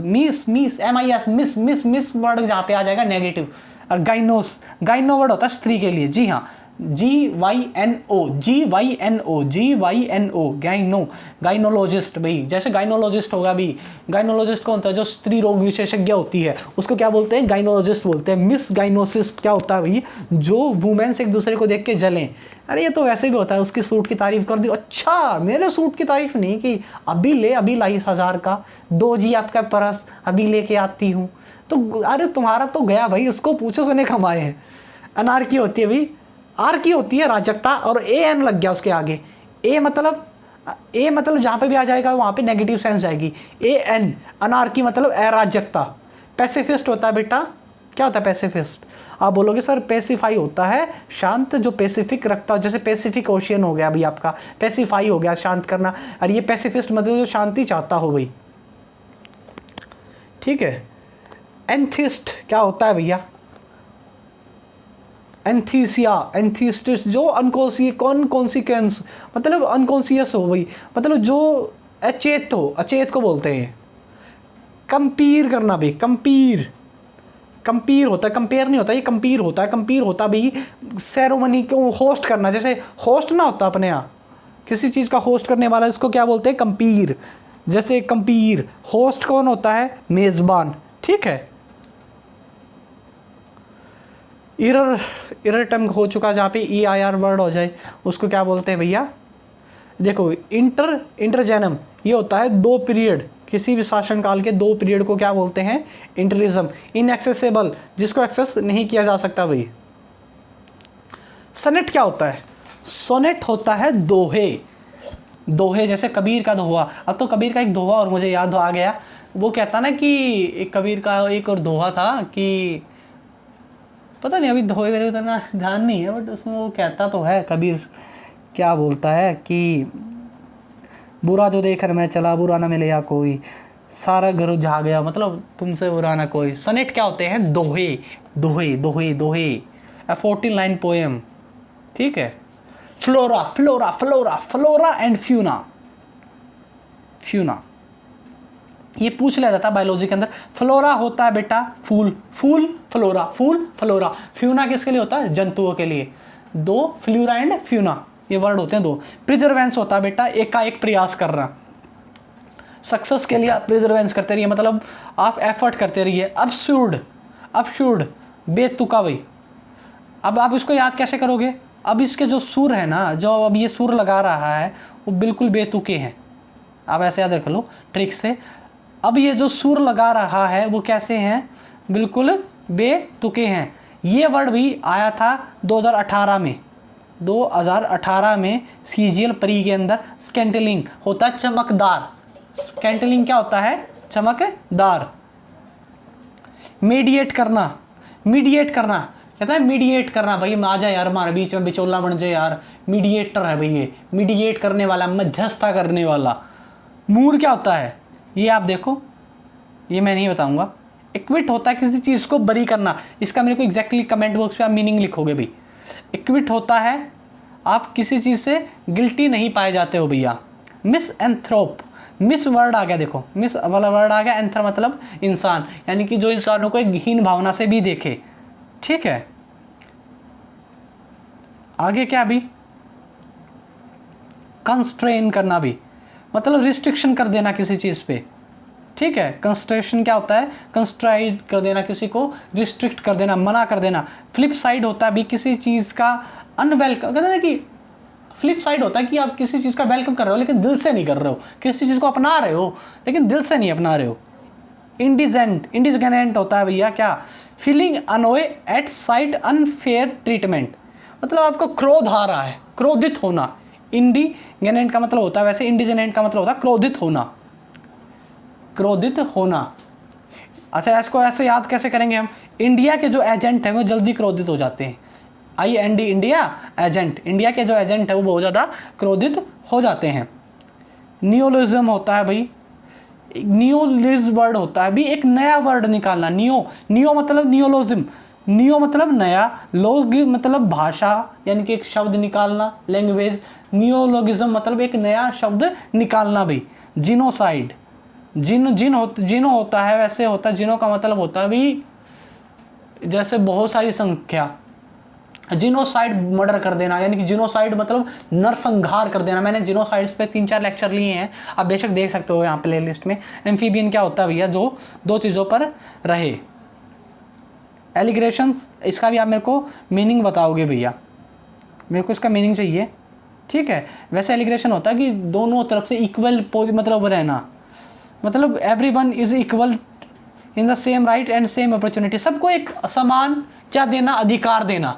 मिस वर्ड जहाँ पे आ जाएगा नेगेटिव। और गाइनो वर्ड होता है स्त्री के लिए। जी हाँ, GYNO, गाइनो, गाइनोलॉजिस्ट भाई। जैसे गाइनोलॉजिस्ट होगा भी, गाइनोलॉजिस्ट कौन होता है? जो स्त्री रोग विशेषज्ञ होती है उसको क्या बोलते हैं? गाइनोलॉजिस्ट बोलते हैं। मिस गाइनोसिस्ट क्या होता है भाई? जो वुमेन्स एक दूसरे को देख के जलें। अरे ये तो वैसे भी होता है, उसकी सूट की तारीफ कर दी, अच्छा मेरे सूट की तारीफ नहीं की, अभी लाई 1000 का, 2 जी आपका परस अभी लेके आती हूँ, तो अरे तुम्हारा तो गया भाई, उसको पूछो सुने कमाए हैं। अनारकी होती है भाई, आर की होती है राजकता, और AN लग गया उसके आगे। ए मतलब जहाँ पे भी आ जाएगा वहाँ पे नेगेटिव सेंस जाएगी। AN, अनारकी मतलब अराजकता। पैसिफिस्ट होता है बेटा, क्या होता है पैसिफिस्ट? आप बोलोगे सर पेसिफाई होता है शांत, जो पैसिफिक रखता हो, जैसे पैसिफिक ओशियन हो गया अभी आपका, पैसिफाई हो गया शांत करना, और ये पैसिफिस्ट मतलब जो शांति चाहता हो भाई। ठीक है। एंथिस्ट क्या होता है भैया? एंथीसिया, एंथीस्टिस जो कॉन्सिक्वेंस मतलब अनकॉन्सियस हो भाई, मतलब जो अचेत हो, अचेत को बोलते हैं। कंपीर करना भी, कंपीर होता है, कंपेयर नहीं होता, ये कंपीर होता है। कंपीर होता भी सेरेमनी को होस्ट करना, जैसे होस्ट ना होता अपने यहाँ किसी चीज़ का होस्ट करने वाला, इसको क्या बोलते हैं? कंपीर। जैसे कंपीर, होस्ट कौन होता है? मेज़बान, ठीक है। इरर टर्म हो चुका जहाँ पे EIR वर्ड हो जाए उसको क्या बोलते हैं भैया? देखो इंटरजेनम ये होता है 2 पीरियड, किसी भी शासनकाल के 2 पीरियड को क्या बोलते हैं? इंटरिज्म। इनएक्सेसिबल जिसको एक्सेस नहीं किया जा सकता भाई। सनेट क्या होता है? सोनेट होता है दोहे, जैसे कबीर का दोहा। अब तो कबीर का एक दोहा और मुझे याद आ गया, वो कहता ना कि एक कबीर का एक और दोहा था कि पता नहीं अभी दोहे मेरे को इतना ध्यान नहीं है, बट उसमें वो कहता तो है कबीर, क्या बोलता है कि बुरा जो देखकर मैं चला, बुरा ना मिले या कोई, सारा घर जा गया, मतलब तुमसे बुरा ना कोई। सनेट क्या होते हैं? दोहे। 14 लाइन पोएम, ठीक है। फ्लोरा एंड फ्यूना ये पूछ लिया जाता है बायोलॉजी के अंदर। फ्लोरा होता है बेटा फूल, फ्लोरा। फ्यूना किसके लिए होता है? जंतुओं के लिए। 2 फ्लोरा एंड फ्यूना ये वर्ड होते हैं 2। प्रिजर्वेंस होता है बेटा एक का एक प्रयास करना, सक्सेस के लिए आप प्रिजर्वेंस करते रहिए, मतलब आप एफर्ट करते रहिए। अपशूर्ड बेतुका भाई। अब आप इसको याद कैसे करोगे? अब इसके जो सुर है ना, जो अब ये सुर लगा रहा है वो बिल्कुल बेतुके हैं, आप ऐसे याद रख लो ट्रिक से। अब ये जो सुर लगा रहा है वो कैसे हैं? बिल्कुल बेतुके हैं। ये वर्ड भी आया था 2018 में सीजीएल प्री के अंदर। स्कैंटलिंग होता है चमकदार, स्कैंटलिंग क्या होता है? चमकदार। मीडिएट करना कहता है मीडिएट करना भाई, आ जा यार हमारे बीच में, बिचौला बन जाए यार। मीडिएटर है भाई ये, मीडिएट करने वाला, मध्यस्थता करने वाला। मूर क्या होता है? ये आप देखो, ये मैं नहीं बताऊंगा। इक्विट होता है किसी चीज़ को बरी करना, इसका मेरे को एग्जैक्टली कमेंट बॉक्स पे आप मीनिंग लिखोगे भाई। इक्विट होता है आप किसी चीज़ से गिल्टी नहीं पाए जाते हो भैया। मिसएंथ्रोप, मिस वर्ड आ गया, देखो मिस वाला वर्ड आ गया, एंथ्र मतलब इंसान, यानी कि जो इंसानों को एक हीन भावना से भी देखे, ठीक है। आगे क्या भी? कंस्ट्रेन करना भी, मतलब रिस्ट्रिक्शन कर देना किसी चीज़ पे, ठीक है। कंस्ट्रेशन क्या होता है? कंस्ट्राइड कर देना, किसी को रिस्ट्रिक्ट कर देना, मना कर देना। फ्लिप साइड होता है भी किसी चीज़ का अनवेलकम, कहते हैं ना कि फ्लिप साइड होता है कि आप किसी चीज़ का वेलकम कर रहे हो लेकिन दिल से नहीं कर रहे हो, किसी चीज़ को अपना रहे हो लेकिन दिल से नहीं अपना रहे हो। इंडिजेंट होता है भैया क्या? Feeling annoyed at sight unfair treatment, मतलब आपको क्रोध आ रहा है, क्रोधित होना। इंडिजेनेंट का मतलब होता है, वैसे इंडिजेनेंट का मतलब होता है क्रोधित होना। अच्छा इसको ऐसे याद कैसे करेंगे हम? इंडिया के जो एजेंट हैं वो जल्दी क्रोधित हो जाते हैं। IND इंडिया एजेंट, इंडिया के जो एजेंट है वो बहुत ज़्यादा क्रोधित हो जाते हैं। नियोलिज्म होता है भाई, नियोलिज वर्ड होता है भी एक नया वर्ड निकालना। नियो मतलब नियोलॉजिज्म, नियो मतलब नया, लोग मतलब भाषा यानी कि एक शब्द निकालना, लैंग्वेज। नियोलॉजिज्म मतलब एक नया शब्द निकालना भाई। जिनोसाइड, जिनो होता है, वैसे होता है जिनो का मतलब होता है भी जैसे बहुत सारी संख्या। जिनोसाइड मर्डर कर देना, यानी कि जिनोसाइड मतलब नरसंहार कर देना। मैंने जिनोसाइड्स पे 3-4 लेक्चर लिए हैं, आप बेशक देख सकते हो यहाँ प्ले लिस्ट में। एम्फीबियन क्या होता है भैया? जो 2 चीज़ों पर रहे। एलिग्रेशंस, इसका भी आप मेरे को मीनिंग बताओगे भैया, मेरे को इसका मीनिंग चाहिए, ठीक है। वैसे एलिग्रेशन होता है कि दोनों तरफ से इक्वल मतलब रहना, मतलब everyone is equal in the same right and same opportunity. सबको एक समान क्या देना? अधिकार देना,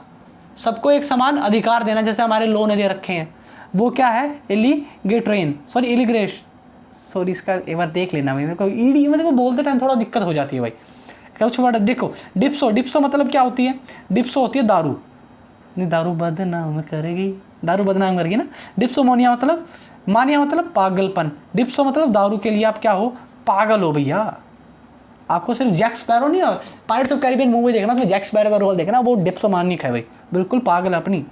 सबको एक समान अधिकार देना, जैसे हमारे लॉ ने दे रखे हैं। वो क्या है? इलिग्रेशन, इसका एक बार देख लेना भाई, मेरे को मेरे को बोलते टाइम थोड़ा दिक्कत हो जाती है भाई। कुछ वर्ड देखो, डिप्सो मतलब क्या होती है? डिप्सो होती है दारू, नहीं दारू बदनाम करेगी, दारू बदनाम करेगी ना। डिप्सोमोनिया मतलब, मानिया मतलब पागलपन। डिप्सो मतलब दारू के लिए आप क्या हो? पागल हो भैया। आपको सिर्फ जैक स्पैरो नहीं, पायरेट्स ऑफ कैरिबियन मूवी देखना, उसमें जैक स्पैरो का रोल देखना, वो डिप्सोमानिक है भाई, बिल्कुल पागल अपनी।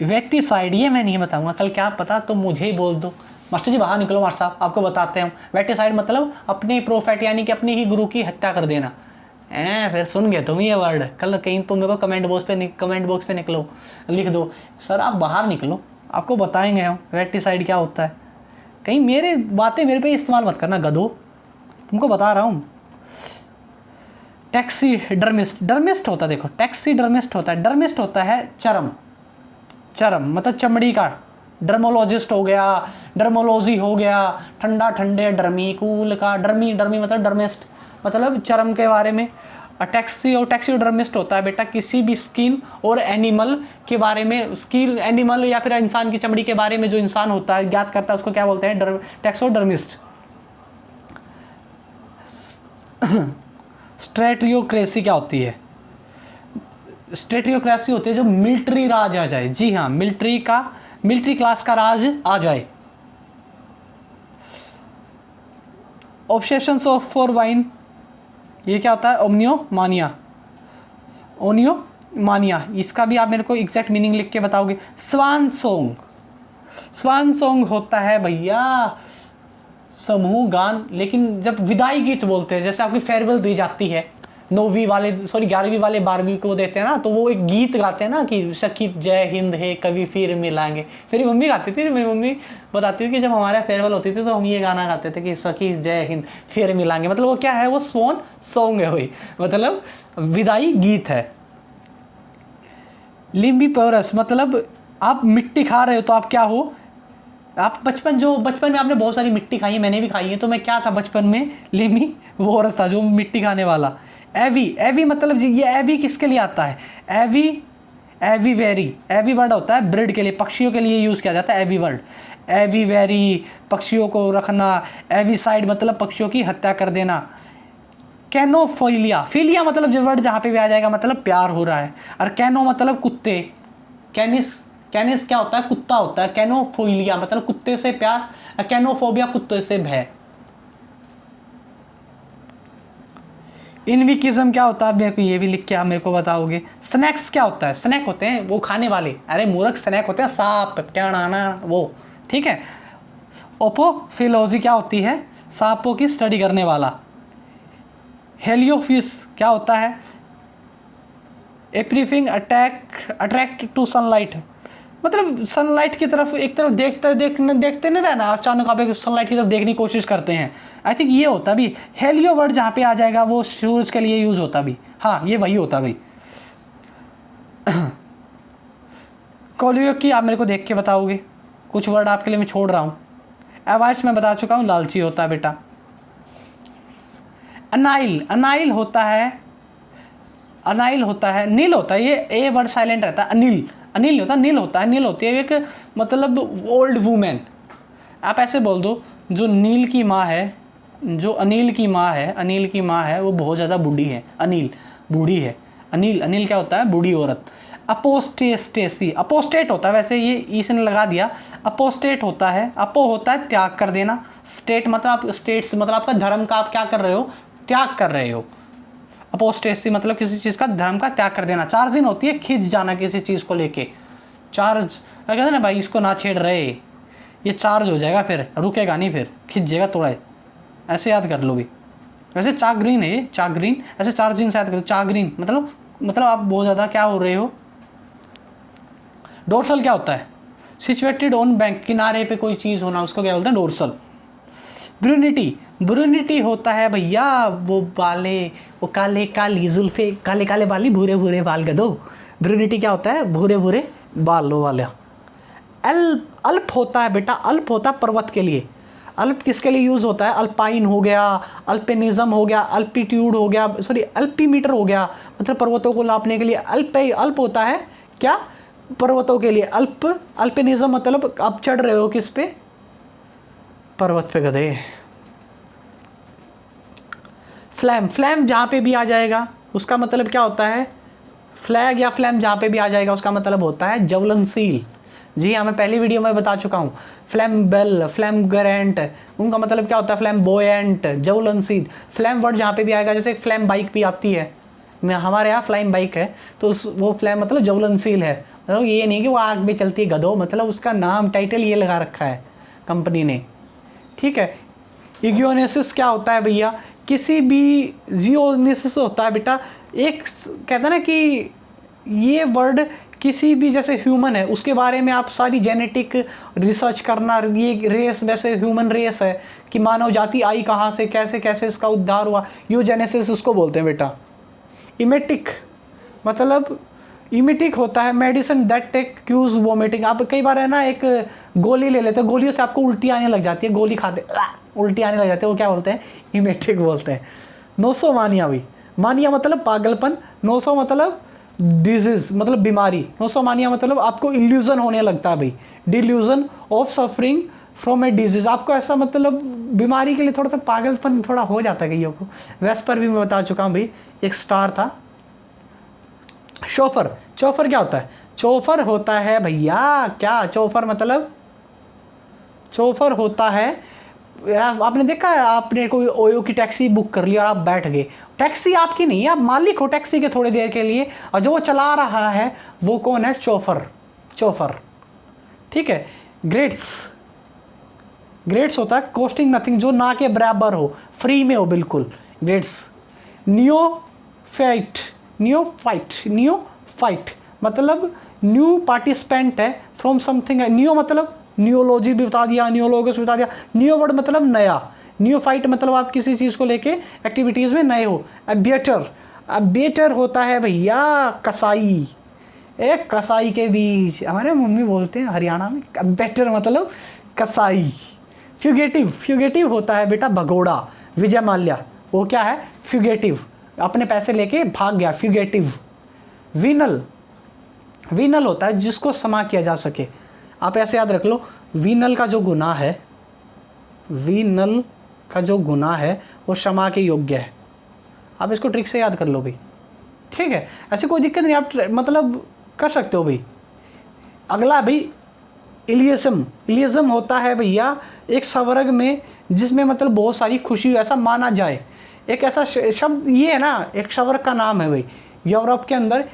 वेटिसाइड, ये मैं नहीं बताऊंगा, कल क्या पता तो मुझे ही बोल दो। मास्टर जी बाहर निकलो मास्टर साहब, आपको बताते हैं। वेटिसाइड मतलब अपने प्रोफेट यानी कि अपने ही गुरु की हत्या कर देना। फिर सुन गए तुम ये वर्ड, कल कहीं तुम मेरे को कमेंट बॉक्स पे निकलो, लिख दो सर आप बाहर निकलो, आपको बताएंगे हम वेटिसाइड क्या होता है। कहीं मेरे बातें मेरे पे इस्तेमाल मत करना गधो, तुमको बता रहा हूँ। टैक्सीडर्मिस्ट, डर्मिस्ट होता है, देखो टैक्सीडर्मिस्ट होता है, डर्मिस्ट होता है चरम मतलब चमड़ी का। डर्मोलॉजिस्ट हो गया, डर्मोलॉजी हो गया, ठंडे डर्मी कूल का, डर्मी मतलब डर्मिस्ट मतलब चरम के बारे में। टैक्सीडर्मिस्ट होता है बेटा किसी भी स्किन और एनिमल के बारे में, स्किन एनिमल या फिर इंसान की चमड़ी के बारे में जो इंसान होता है ज्ञात करता है उसको क्या बोलते हैं, टैक्सोडर्मिस्ट। स्ट्रेटियोक्रेसी क्या होती है? स्ट्रेटियोक्रेसी होती है जो मिलिट्री राज आ जाए, जी हाँ मिलिट्री क्लास का राज आ जाए। ऑब्सेशंस ऑफ फॉर वाइन, ये क्या होता है? ओनियोमानिया, इसका भी आप मेरे को एग्जैक्ट मीनिंग लिख के बताओगे। स्वान सॉन्ग होता है भैया समूह गान, लेकिन जब विदाई गीत बोलते हैं, जैसे आपकी फेयरवेल दी जाती है 11वीं वाले 12वीं को देते हैं ना, तो वो एक गीत गाते हैं ना कि सखी जय हिंद है कभी फिर मिलाएंगे। मेरी मम्मी गाती थी, मेरी मम्मी बताती थी कि जब हमारे फेयरवेल होती थी तो हम ये गाना गाते थे कि सखी जय हिंद फिर मिलाएंगे। मतलब वो क्या है, वो स्वान सॉन्ग है वही, मतलब विदाई गीत है। लिम्बी पोरस मतलब आप मिट्टी खा रहे हो तो आप क्या हो, आप बचपन में आपने बहुत सारी मिट्टी खाई है, मैंने भी खाई है, तो मैं क्या था बचपन में? लिम्बी पोरस था, जो मिट्टी खाने वाला। एवी मतलब ये एवी किसके लिए आता है? एवी वर्ड होता है ब्रिड के लिए, पक्षियों के लिए यूज़ किया जाता है एवी वर्ड। एवीवेरी पक्षियों को रखना, एवीसाइड मतलब पक्षियों की हत्या कर देना। फिलिया मतलब जो वर्ड जहाँ पे भी आ जाएगा मतलब प्यार हो रहा है, और कैनो मतलब कुत्ते। कैनिस क्या होता है? कुत्ता होता है। कैनोफोइलिया मतलब कुत्ते से प्यार, कैनोफोबिया कुत्ते से भय। इनविकिज्म क्या होता है? मेरे को ये भी लिख के आप मेरे को बताओगे। स्नैक्स क्या होता है? स्नैक होते हैं वो खाने वाले, अरे मूर्ख, स्नैक होते हैं सांप क्या नाना वो, ठीक है। ओपोफिलोजी क्या होती है? सांपों की स्टडी करने वाला। हेलियोफिस क्या होता है? एप्रीफिंग अट्रैक्ट टू सनलाइट, मतलब सनलाइट की तरफ एक तरफ देखते नहीं रहना, अचानक आप एक सनलाइट की तरफ देखने की कोशिश करते हैं। आई थिंक ये होता भी। हेलियो वर्ड जहाँ पे आ जाएगा वो सूरज के लिए यूज़ होता भी, हाँ ये वही होता भाई। कोलियो की आप मेरे को देख के बताओगे, कुछ वर्ड आपके लिए मैं छोड़ रहा हूँ। एवाइड्स मैं बता चुका हूँ, लालची होता है बेटा। अनाइल होता है, नील होता है, ये ए वर्ड साइलेंट रहता है। अनिल नहीं होता, नील होता है। नील होती है एक मतलब ओल्ड वुमेन, आप ऐसे बोल दो जो अनिल की माँ है वो बहुत ज़्यादा बूढ़ी है। बूढ़ी है। अनिल क्या होता है? बूढ़ी औरत। अपोस्टेट होता है, वैसे ये इसने लगा दिया। अपोस्टेट होता है, अपो होता है त्याग कर देना, स्टेट मतलब आपका धर्म का आप क्या कर रहे हो? त्याग कर रहे हो। अपोस्टेसी मतलब किसी चीज़ का धर्म का त्याग कर देना। चार्जिंग होती है खिंच जाना किसी चीज़ को लेके। चार्ज कहते हैं ना भाई, इसको ना छेड़ रहे, ये चार्ज हो जाएगा, फिर रुकेगा नहीं, फिर खिंच जाएगा थोड़ा, ऐसे याद कर लो भी। वैसे चाग्रीन है ये, चाग्रीन, ऐसे चार्जिंग से याद करो। चाग्रीन मतलब आप बहुत ज़्यादा क्या हो रहे हो। डोर्सल क्या होता है? सिचुएटेड ऑन बैंक, किनारे पे कोई चीज़ होना, उसको क्या बोलते हैं? डोर्सल। ब्रूनिटी होता है भैया वो काली जुल्फे, काले बाली, भूरे बाल गदो। ब्रूनिटी क्या होता है? भूरे बालों वाला। अल्प होता है बेटा, अल्प होता है पर्वत के लिए। अल्प किसके लिए यूज़ होता है? अल्पाइन हो गया, अल्पिनिज्म हो गया, अल्टीट्यूड हो गया, अल्पीमीटर हो गया, मतलब पर्वतों को नापने के लिए। अल्प होता है क्या? पर्वतों के लिए। अल्पिनिज्म मतलब आप चढ़ रहे हो किस पे? पर्वत पे गधे। फ्लैम जहाँ पे भी आ जाएगा उसका मतलब क्या होता है? फ्लैग या फ्लैम जहाँ पे भी आ जाएगा उसका मतलब होता है ज्वलनशील। जी हाँ, मैं पहली वीडियो में बता चुका हूँ। फ्लैम्बेल, फ्लैमग्रेंट, उनका मतलब क्या होता है? फ्लैम्बोयेंट, ज्वलनशील। फ्लैम वर्ड जहाँ पे भी आएगा, जैसे एक फ्लैम बाइक भी आती है, मैं हमारे यहाँ फ्लाइंग बाइक है, तो वो फ्लैम मतलब ज्वलनशील है, मतलब ये नहीं कि वो आग में चलती है गधो, मतलब उसका नाम टाइटल ये लगा रखा है कंपनी ने, ठीक है। इग्योनेसिस क्या होता है भैया? किसी भी जियोनेसिस होता है बेटा, एक कहता है ना कि ये वर्ड किसी भी, जैसे ह्यूमन है उसके बारे में आप सारी जेनेटिक रिसर्च करना, ये रेस वैसे ह्यूमन रेस है कि मानव जाति आई कहाँ से, कैसे कैसे इसका उद्धार हुआ, यूजेनेसिस उसको बोलते हैं बेटा। इमेटिक मतलब इमेटिक होता है medicine that take cues vomiting. आप कई बार है ना एक गोली ले लेते हैं, गोलियों से आपको उल्टी आने लग जाती है, गोली खाते उल्टी आने लग जाती है, वो क्या बोलते हैं? इमेटिक बोलते हैं। नोसोमानिया भी, मानिया मतलब पागलपन, नोसो मतलब डिजीज मतलब बीमारी, नोसोमानिया मतलब आपको इल्यूजन होने लगता है भाई, delusion of suffering from a disease, आपको ऐसा मतलब बीमारी के लिए थोड़ा सा पागलपन थोड़ा हो जाता है कईयों को। वैस पर भी मैं बता चुका हूँ भाई, एक स्टार था। शोफर, चौफर क्या होता है? चौफर होता है भैया क्या? चौफर मतलब चौफर होता है, आपने देखा है, आपने कोई ओयो की टैक्सी बुक कर ली और आप बैठ गए, टैक्सी आपकी नहीं है, आप मालिक हो टैक्सी के थोड़ी देर के लिए, और जो वो चला रहा है वो कौन है? चौफर, चौफर, ठीक है। ग्रेड्स, ग्रेड्स होता है कॉस्टिंग नथिंग, जो ना के बराबर हो, फ्री में हो बिल्कुल, ग्रेड्स। नियोफाइट, नियोफाइट, नियोफाइट मतलब न्यू पार्टिसिपेंट है फ्रॉम समथिंग, नियो मतलब न्यूरोलॉजी भी बता दिया, न्यूरोलॉगस भी बता दिया। न्यू वर्ड मतलब नया, न्यूफाइट मतलब आप किसी चीज़ को लेके एक्टिविटीज़ में नए हो। अबेटर, अबेटर होता है भैया कसाई, एक कसाई के बीच, हमारे मम्मी बोलते हैं हरियाणा में अबेटर मतलब कसाई। फ्यूगेटिव, फ्यूगेटिव होता है बेटा भगोड़ा, विजय माल्या, वो क्या है? फ्यूगेटिव, अपने पैसे लेके भाग गया, फ्यूगेटिव। वीनल, वीनल होता है जिसको क्षमा किया जा सके, आप ऐसे याद रख लो, वीनल का जो गुनाह है, वीनल का जो गुनाह है वो क्षमा के योग्य है, आप इसको ट्रिक से याद कर लो भाई, ठीक है। ऐसे कोई दिक्कत नहीं, आप मतलब कर सकते हो भाई। अगला भाई इलियसम, इलियसम होता है भैया एक सवर्ग में जिसमें मतलब बहुत सारी खुशी, ऐसा माना जाए, एक ऐसा शब्द ये है ना, एक सवर्ग का नाम है भाई यूरोप के अंदर,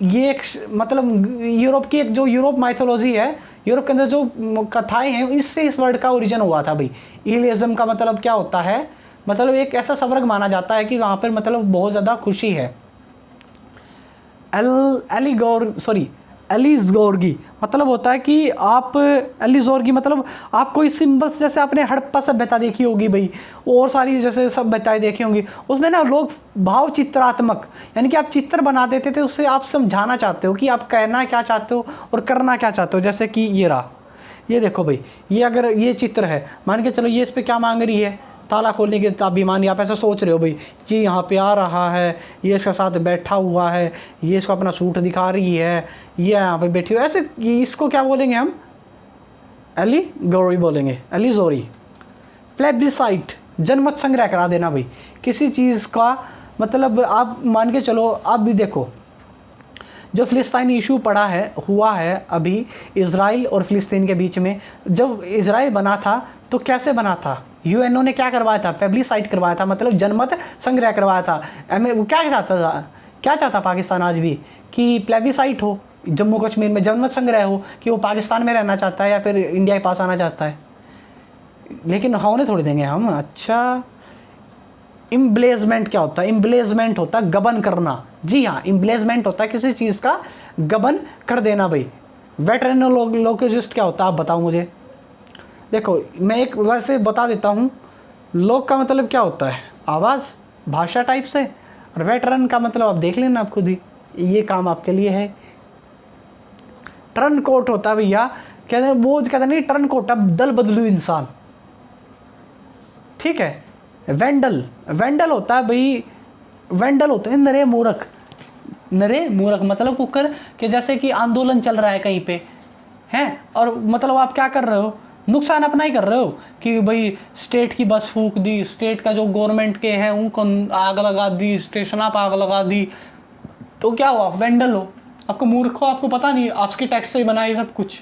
ये एक मतलब यूरोप की एक जो यूरोप माइथोलॉजी है, यूरोप के अंदर जो कथाएं हैं, इससे इस वर्ड का ओरिजिन हुआ था भाई। इलियसम का मतलब क्या होता है? मतलब एक ऐसा स्वर्ग माना जाता है कि वहाँ पर मतलब बहुत ज़्यादा खुशी है। एलिज़ोर्गी मतलब होता है कि आप, एलिज़ोर्गी मतलब आप कोई सिंबल्स, जैसे आपने हड़प्पा सभ्यता देखी होगी भाई, और सारी जैसे सभ्यताएं देखी होंगी, उसमें ना लोग भाव चित्रात्मक, यानी कि आप चित्र बना देते थे, उससे आप समझाना चाहते हो कि आप कहना क्या चाहते हो और करना क्या चाहते हो। जैसे कि ये रहा, ये देखो भाई, ये अगर ये चित्र है, मान के चलो ये इस पर क्या मांग रही है? ताला खोलने की ताबी, मान आप ऐसा सोच रहे हो भाई कि यहाँ पे आ रहा है, ये इसके साथ बैठा हुआ है, ये इसको अपना सूट दिखा रही है, ये यहाँ पे बैठी हुई, ऐसे इसको क्या बोलेंगे हम? एलिगोरी बोलेंगे, एलिजोरी। प्लेबिसाइट, जनमत संग्रह करा देना भाई किसी चीज़ का, मतलब आप मान के चलो, आप भी देखो जो फ़िलिस्तीन इशू पड़ा है, हुआ है अभी इज़राइल और फ़िलिस्तीन के बीच में, जब इज़राइल बना था तो कैसे बना था? यूएनओ ने क्या करवाया था? प्लेबिसाइट करवाया था, मतलब जनमत संग्रह करवाया था। वो क्या चाहता था, क्या चाहता पाकिस्तान आज भी? कि प्लेबिसाइट हो, जम्मू कश्मीर में जनमत संग्रह हो कि वो पाकिस्तान में रहना चाहता है या फिर इंडिया के पास आना चाहता है। लेकिन होने थोड़ी देंगे हम। अच्छा, इम्ब्लेजमेंट क्या होता है? इम्ब्लेजमेंट होता है गबन करना। जी हाँ, इम्ब्लेजमेंट होता है किसी चीज़ का गबन कर देना भाई। वेटरनोलॉजिस्ट क्या होता है आप बताओ मुझे। देखो मैं एक वैसे बता देता हूँ, लोक का मतलब क्या होता है? आवाज़, भाषा टाइप से, और वेटरन का मतलब आप देख लेना आप खुद ही, ये काम आपके लिए है। टर्न कोट होता है भैया, कहते हैं वो, कहते नहीं टर्न कोट, अब दल बदलू इंसान, ठीक है। वेंडल, वेंडल होता है भाई, वेंडल होते हैं नरे मूर्ख, नरे मूर्ख मतलब कुकर के, जैसे कि आंदोलन चल रहा है कहीं पे हैं, और मतलब आप क्या कर रहे हो? नुकसान अपना ही कर रहे हो कि भाई स्टेट की बस फूंक दी, स्टेट का जो गवर्नमेंट के हैं उनको आग लगा दी, स्टेशन आप आग लगा दी, तो क्या हुआ? वेंडल हो, आपको मूर्ख हो, आपको पता नहीं आपके टैक्स से ही बना ये सब कुछ।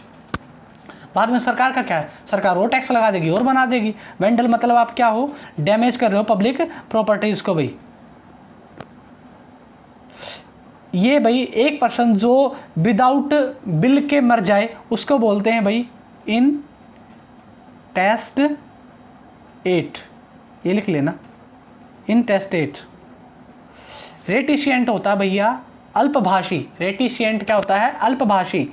बाद में सरकार का क्या है, सरकार और टैक्स लगा देगी और बना देगी। वेंडल मतलब आप क्या हो, डैमेज कर रहे हो पब्लिक प्रॉपर्टीज़ को भाई। ये भाई एक पर्सन जो विदाउट बिल के मर जाए उसको बोलते हैं भाई इन टेस्ट 8, ये लिख लेना, इन टेस्ट 8। रेटिशियंट होता है भैया अल्पभाषी, रेटिशियंट क्या होता है, अल्पभाषी।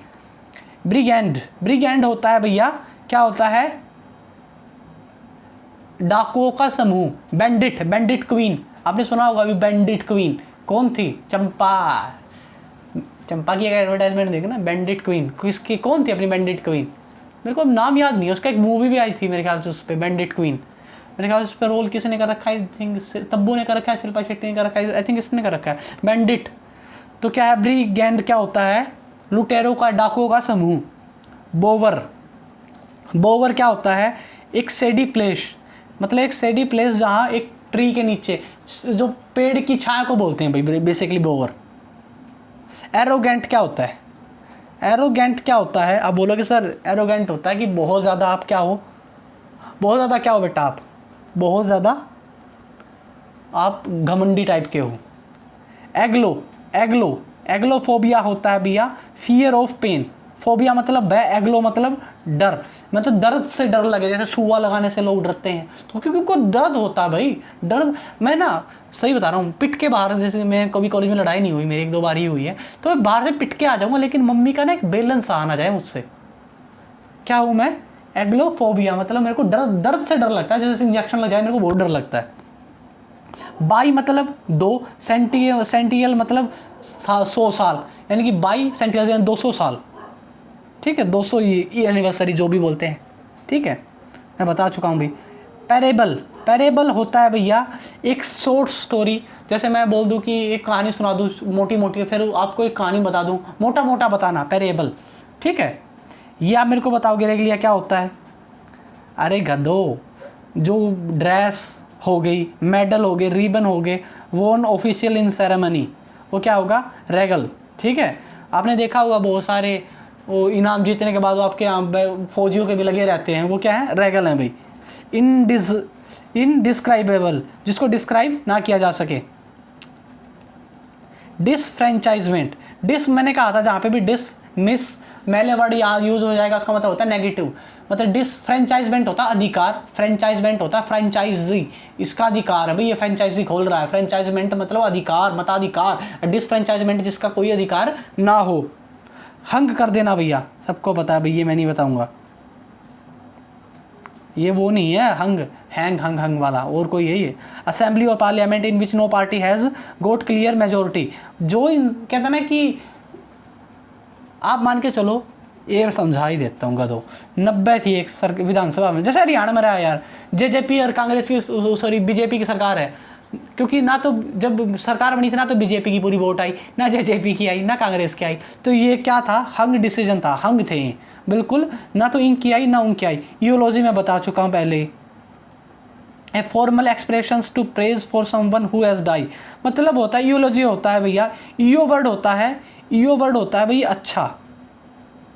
ब्रिगेंड, ब्रिगेंड होता है भैया क्या होता है, डाकुओं का समूह। बैंडिट, बैंडिट क्वीन, आपने सुना होगा अभी बैंडिट क्वीन कौन थी, चंपा, चंपा की एक एडवर्टाइजमेंट देखना, बैंडिट क्वीन किसकी, कौन थी अपनी बैंडिट क्वीन, मेरे को नाम याद नहीं है, उसका एक मूवी भी आई थी मेरे ख्याल से उस पर, बैंडिट क्वीन। मेरे ख्याल से उस पर रोल किसने कर रखा है, आई थिंक तब्बू ने कर रखा है, शिल्पा शेट्टी ने कर रखा है, आई थिंक इसने कर रखा है बैंडिट। तो क्या है, ब्रिगेंड क्या होता है, लुटेरों का, डाकुओं का समूह। बोवर, बोवर क्या होता है, एक सेडी प्लेस, मतलब एक सेडी प्लेस जहाँ एक ट्री के नीचे, जो पेड़ की छाया को बोलते हैं भाई बेसिकली बोवर। एरोगेंट क्या होता है, एरोगेंट क्या होता है, आप बोलोगे सर एरोगेंट होता है कि बहुत ज़्यादा आप क्या हो, बहुत ज़्यादा क्या हो बेटा, आप बहुत ज़्यादा आप घमंडी टाइप के हो। एग्लो, एग्लो, एग्लोफोबिया होता है भैया फियर ऑफ पेन। फोबिया मतलब भय, एग्लो मतलब डर, मतलब दर्द से डर लगे, जैसे सुआ लगाने से लोग डरते हैं, तो क्योंकि उनको दर्द होता है भाई, डर। मैं ना सही बता रहा हूँ, पिट के बाहर, जैसे मैं कभी कॉलेज में लड़ाई नहीं हुई मेरी, 1-2 बार ही हुई है, तो मैं बाहर से पिट के आ जाऊँगा, लेकिन मम्मी का ना एक बैलेंस आ ना जाए मुझसे। क्या हूँ मैं, एग्लोफोबिया, मतलब मेरे को डर, दर्द से डर लगता है, जैसे इंजेक्शन लग जाए मेरे को बहुत डर लगता है। बाई मतलब 2, सेंटियल, सेंटियल मतलब 100 साल, यानी कि बाई सेंटियल 200 साल, ठीक है, 200 एनिवर्सरी जो भी बोलते हैं, ठीक है, मैं बता चुका हूँ भाई। पैरेबल, पैरेबल होता है भैया एक शॉर्ट स्टोरी, जैसे मैं बोल दूँ कि एक कहानी सुना दूँ मोटी मोटी, फिर आपको एक कहानी बता दूँ, मोटा मोटा बताना, पैरेबल, ठीक है। ये आप मेरे को बताओगे रेगलिया क्या होता है, अरे गधो, जो ड्रेस हो गई, मेडल हो गए, रिबन हो गए, वोन ऑफिशियल इन सेरेमनी, वो क्या होगा, रेगल, ठीक है। आपने देखा होगा बहुत सारे वो इनाम जीतने के बाद वो आपके यहाँ फौजियों के भी लगे रहते हैं, वो क्या है, रेगल हैं भाई। इनडिस्क्राइबेबल, जिसको डिस्क्राइब ना किया जा सके। डिसफ्रेंचाइजमेंट, डिस मैंने कहा था, जहाँ पे भी डिस मिस मेले वर्ड यहाँ यूज हो जाएगा उसका मतलब होता है नेगेटिव, मतलब डिसफ्रेंचाइजमेंट होता है अधिकार, फ्रेंचाइजमेंट होता है फ्रेंचाइजी, इसका अधिकार है भाई, ये फ्रेंचाइजी खोल रहा है, फ्रेंचाइजमेंट मतलब अधिकार, मताधिकार, डिसफ्रेंचाइजमेंट जिसका कोई अधिकार ना हो। हंग कर देना भैया, सबको पता है भैया, ये मैं नहीं बताऊंगा, ये वो नहीं है हंग, हैंग हंग हंग वाला, और कोई है ये। असेंबली और parliament in which no party has got clear majority, जो कहते ना कि आप मान के चलो, ये समझा ही देता हूँ गधो, 90 थी एक विधानसभा में, जैसे हरियाणा में रहा यार, जेजेपी और कांग्रेस की, सॉरी बीजेपी की सरकार है, क्योंकि ना तो जब सरकार बनी थी ना तो बीजेपी की पूरी वोट आई, ना जेजेपी की आई, ना कांग्रेस की आई, तो ये क्या था, हंग डिसीजन था, हंग थे बिल्कुल, ना तो इनकी आई ना उनकी आई। यूलॉजी मैं बता चुका हूँ पहले, a formal expressions to praise for someone who has die, मतलब होता है, यूलॉजी होता है भैया, ईओ वर्ड होता है, ईओ वर्ड होता है भैया अच्छा,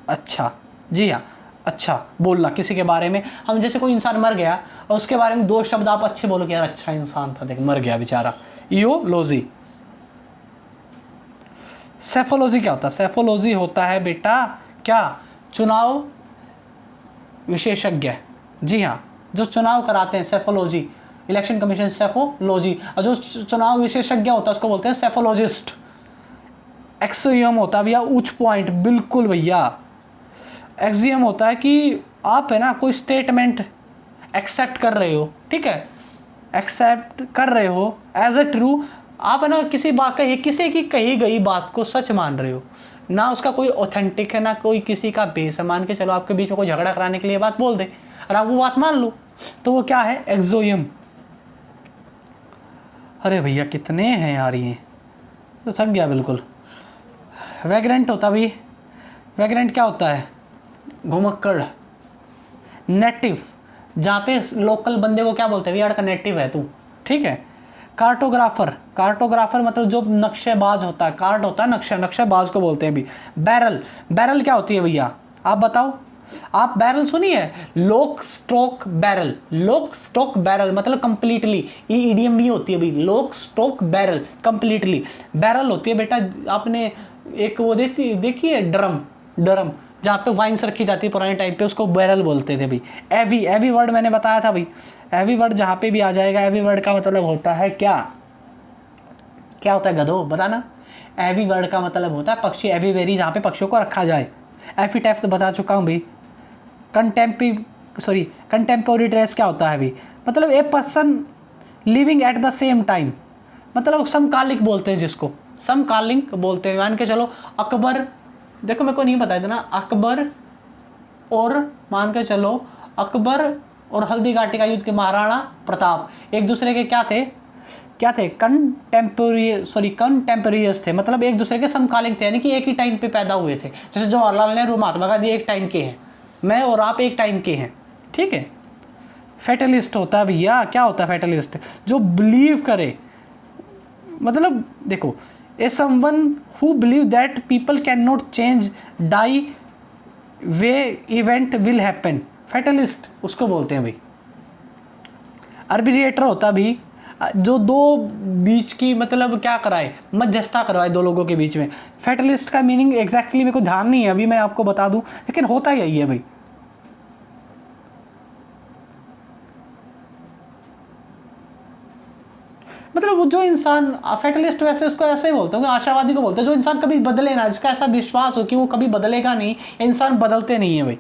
अच्छा, जी हाँ, अच्छा बोलना किसी के बारे में, हम जैसे कोई इंसान मर गया और उसके बारे में 2 शब्द आप अच्छे बोलो कि यार अच्छा इंसान था, देख मर गया बेचारा, ईओलॉजी। सेफोलॉजी क्या होता है, सेफोलॉजी होता है बेटा क्या, चुनाव विशेषज्ञ, जी हाँ, जो चुनाव कराते हैं, सेफोलॉजी, इलेक्शन कमीशन सेफोलॉजी, और जो चुनाव विशेषज्ञ होता है उसको बोलते हैं सेफोलॉजिस्ट। एक्सियम होता है भैया उच्च पॉइंट, बिल्कुल भैया, एक्सियम होता है कि आप है ना कोई स्टेटमेंट एक्सेप्ट कर रहे हो, ठीक है, एक्सेप्ट कर रहे हो एज ए ट्रू, आप है ना किसी बात कही, किसी की कही गई बात को सच मान रहे हो, ना उसका कोई ऑथेंटिक है ना कोई किसी का बेस है, मान के चलो आपके बीच में कोई झगड़ा कराने के लिए बात बोल दे और आप वो बात मान लो, तो वो क्या है, एक्सोयम। अरे भैया कितने हैं यार, ये तो थक गया बिल्कुल। वैग्रेंट होता भाई, वैग्रेंट क्या होता है, घुमक्कड़। नेटिव, जहाँ पे लोकल बंदे को क्या बोलते हैं, यार का नेटिव है तू, ठीक है। कार्टोग्राफर, कार्टोग्राफर मतलब जो नक्शेबाज होता है, कार्ट होता है नक्शा, नक्शेबाज को बोलते हैं भी। बैरल, बैरल क्या होती है भैया आप बताओ, आप बैरल सुनिए, lock stock barrel, lock stock barrel मतलब कंप्लीटली, ये ईडीएम नहीं होती है भाई, lock stock barrel completely. Barrel होती है बेटा, आपने एक वो देखी है ड्रम, ड्रम जहाँ पे वाइन्स रखी जाती है पुराने टाइम पे, उसको बैरल बोलते थे भाई। एवी, एवी वर्ड मैंने बताया था भाई, एवी वर्ड जहाँ पे भी आ जाएगा, एवी वर्ड का मतलब होता है क्या, क्या होता है गधो बताना। एवी वर्ड का मतलब होता है पक्षी, एवीवेरी जहाँ पे पक्षियों को रखा जाए। एफिटेफ तो बता चुका हूँ भाई। कंटेम्पोरी ड्रेस क्या होता है भाई, मतलब a person living at the same time, मतलब समकालिक बोलते हैं जिसको, समकालिक बोलते हैं। मान के चलो अकबर, देखो मेरे को नहीं पता इतना, अकबर और मान के चलो अकबर और हल्दी घाटी का युद्ध के महाराणा प्रताप एक दूसरे के क्या थे, क्या थे, कंटेम्पोरियस थे, मतलब एक दूसरे के समकालीन थे, यानी कि एक ही टाइम पे पैदा हुए थे। जैसे जवाहरलाल नेहरू, महात्मा गांधी एक टाइम के हैं, मैं और आप एक टाइम के हैं, ठीक है। फैटलिस्ट होता है भैया, क्या होता है फैटलिस्ट, जो बिलीव करे, मतलब देखो, a someone who believe that people can not change the way event will happen, fatalist उसको बोलते हैं भाई। आर्बिट्रेटर होता भी, जो दो बीच की मतलब क्या कराए, मध्यस्थता करवाए दो लोगों के बीच में। फैटलिस्ट का मीनिंग एग्जैक्टली मेरे को ध्यान नहीं है, अभी मैं आपको बता दूं, लेकिन होता यही है भाई। मतलब वो जो इंसान, फैटलिस्ट वैसे उसको ऐसे ही बोलते हैं, आशावादी को बोलते हैं, जो इंसान कभी बदले ना, जिसका ऐसा विश्वास हो कि वो कभी बदलेगा नहीं, इंसान बदलते नहीं है भाई,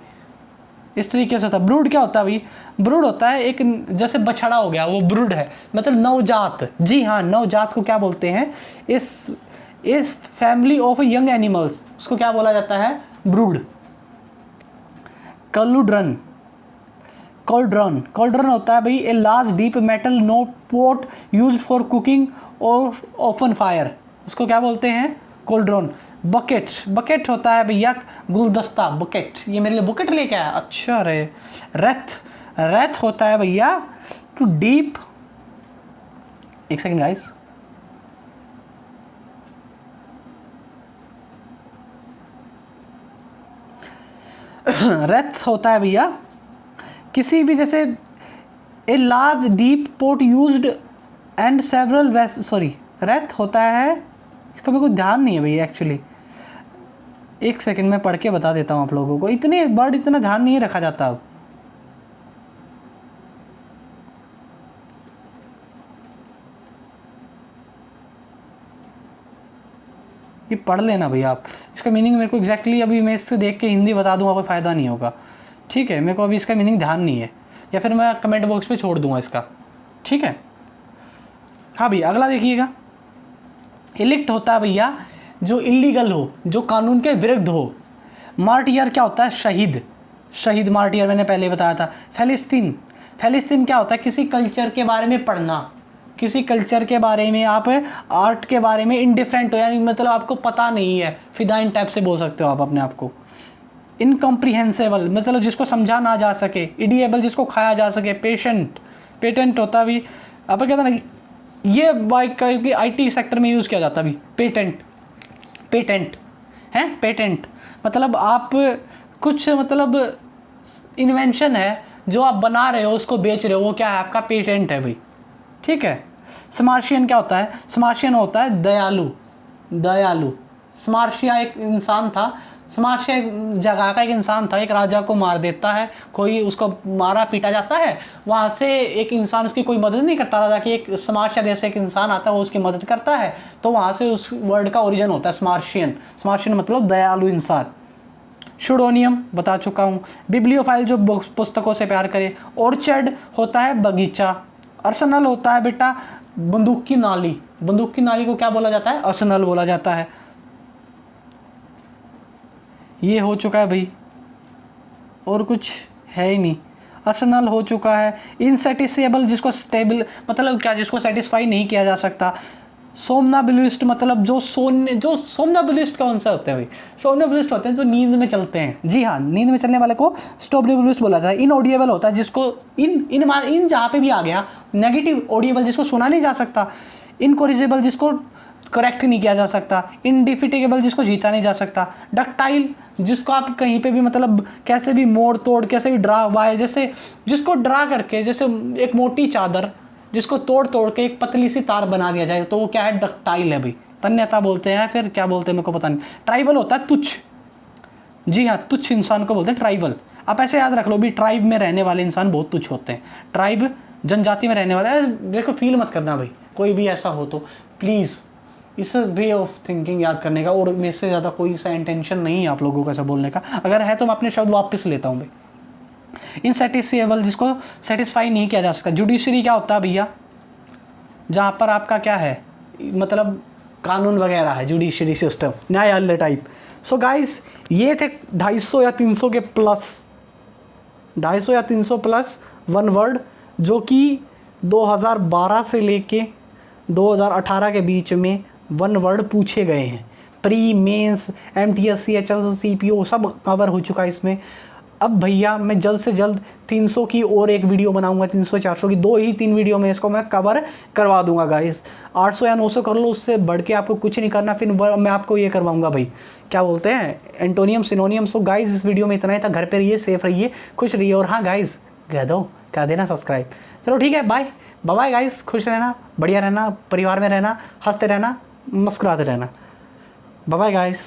इस तरीके से होता है। ब्रूड क्या होता है भाई, ब्रूड होता है एक, जैसे बछड़ा हो गया वो ब्रूड है, मतलब नवजात, जी हाँ, नवजात को क्या बोलते हैं, इस फैमिली ऑफ यंग एनिमल्स, उसको क्या बोला जाता है, ब्रूड। कलुड्रन, कॉल्ड्रन, कॉल्ड्रन होता है भाई a large deep metal no pot used for cooking or open fire, उसको क्या बोलते हैं, कॉल्ड्रन। बकेट, बकेट होता है भैया गुलदस्ता, बकेट, ये मेरे लिए बुकेट लेके आया, अच्छा रे। रेथ, रेथ होता है भैया टू डीप, एक सेकंड गाइस, रेथ होता है भैया किसी भी, जैसे a large deep pot used and several ways, sorry, wrath होता है, इसका मेरे को ध्यान नहीं है भैया एक्चुअली, एक सेकंड में पढ़ के बता देता हूँ आप लोगों को, इतने वर्ड इतना ध्यान नहीं रखा जाता अब। ये पढ़ लेना भैया आप, इसका मीनिंग मेरे को एग्जैक्टली अभी मैं इससे देख के हिंदी बता दूंगा कोई फ़ायदा नहीं होगा, ठीक है, मेरे को अभी इसका मीनिंग ध्यान नहीं है, या फिर मैं कमेंट बॉक्स पे छोड़ दूंगा इसका, ठीक है। हाँ भैया अगला देखिएगा, इलिक्ट होता है भैया जो इलीगल हो, जो कानून के विरुद्ध हो। मार्टियर क्या होता है, शहीद, शहीद मार्टियर मैंने पहले बताया था। फेलिस्तीन, फेलिस्तीन क्या होता है, किसी कल्चर के बारे में पढ़ना, किसी कल्चर के बारे में, आप आर्ट के बारे में इंडिफरेंट हो, यानी मतलब आपको पता नहीं है, फिदाइन टाइप से बोल सकते हो आप अपने आप को। इनकम्प्रीहेंसेबल मतलब जिसको समझा ना जा सके। इडिएबल जिसको खाया जा सके। पेशेंट, पेटेंट होता भी, आप कहते ना ये बाइक का भी IT सेक्टर में यूज़ किया जाता भी, पेटेंट, पेटेंट है, पेटेंट मतलब आप कुछ मतलब इन्वेंशन है जो आप बना रहे हो, उसको बेच रहे हो, वो क्या है, आपका पेटेंट है भाई, ठीक है। स्मार्शियन क्या होता है, स्मार्शियन होता है दयालु, दयालु। स्मार्शिया एक इंसान था, स्मार्शिया जगह का एक इंसान था, एक राजा को मार देता है कोई, उसको मारा पीटा जाता है, वहाँ से एक इंसान उसकी कोई मदद नहीं करता, राजा की एक स्मार्शिया जैसे एक इंसान आता है वो उसकी मदद करता है, तो वहाँ से उस वर्ड का ओरिजिन होता है स्मार्शियन। स्मार्शियन मतलब दयालु इंसान। शुडोनियम बता चुका हूँ। बिब्लियोफाइल जो पुस्तकों से प्यार करे। ऑर्चर्ड होता है बगीचा। अर्सनल होता है बेटा बंदूक की नाली, बंदूक की नाली को क्या बोला जाता है, अर्सनल बोला जाता है। ये हो चुका है भाई, और कुछ है ही नहीं, अर्सनल हो चुका है। इनसेटिसेबल जिसको स्टेबल मतलब क्या, जिसको सेटिस्फाई नहीं किया जा सकता। सोमनाबुलिस्ट मतलब जो सोमनाबुलिस्ट कौन सा होते हैं भाई, सोमनाबुलिस्ट होते हैं जो नींद में चलते हैं, जी हाँ, नींद में चलने वाले को स्टोमनाबुलिस्ट बोला जाता है। इनऑडिएबल होता है जिसको इन जहाँ पे भी आ गया नेगेटिव, ऑडिएबल जिसको सुना नहीं जा सकता। इनकोरिजिबल जिसको करेक्ट नहीं किया जा सकता, इनडिफिटेबल जिसको जीता नहीं जा सकता, डक्टाइल जिसको आप कहीं पे भी मतलब कैसे भी मोड़ तोड़ कैसे भी ड्रा हुआ है, जैसे जिसको ड्रा करके जैसे एक मोटी चादर जिसको तोड़ तोड़ के एक पतली सी तार बना दिया जाए तो वो क्या है, डक्टाइल है भाई। तन्यता बोलते हैं, फिर क्या बोलते हैं मेरे को पता नहीं। ट्राइबल होता है तुच्छ, जी हाँ तुच्छ इंसान को बोलते हैं ट्राइबल। आप ऐसे याद रख लो भी, ट्राइब में रहने वाले इंसान बहुत तुच्छ होते हैं। ट्राइब जनजाति में रहने वाले, देखो फील मत करना भाई, कोई भी ऐसा हो तो प्लीज़ इस वे ऑफ थिंकिंग याद करने का, और मेरे से ज़्यादा कोई सा इंटेंशन नहीं है आप लोगों को ऐसा बोलने का। अगर है तो मैं अपने शब्द वापस लेता हूँ भाई। इनसेटिस्फाइबल जिसको सेटिस्फाई नहीं किया जा सकता। जुडिशरी क्या होता है भैया, जहाँ पर आपका क्या है मतलब कानून वगैरह है, जुडिशरी सिस्टम, न्यायालय टाइप। सो गाइस ये थे 250 या 300 के प्लस, 250 या 300 प्लस वन वर्ड जो कि 2012 से लेके 2018 के बीच में वन वर्ड पूछे गए हैं। Pre mains MTS CHL CPO सब कवर हो चुका है इसमें। अब भैया मैं जल्द से जल्द 300 की और एक वीडियो बनाऊंगा, 300 400 की 2 ही 3 वीडियो में इसको मैं कवर करवा दूंगा गाइस। 800 या 900 कर लो, उससे बढ़ के आपको कुछ नहीं करना। फिर मैं आपको ये करवाऊंगा भाई, क्या बोलते हैं, एंटोनियम सिनोनियम। सो गाइस इस वीडियो में इतना ही था। घर पे रहिए, सेफ रहिए, खुश रहिए, और हाँ गाइस कह देना सब्सक्राइब। चलो ठीक है, बाय बाय गाइस, खुश रहना, बढ़िया रहना, परिवार में रहना, हंसते रहना, मुस्कुराते रहना। Bye guys.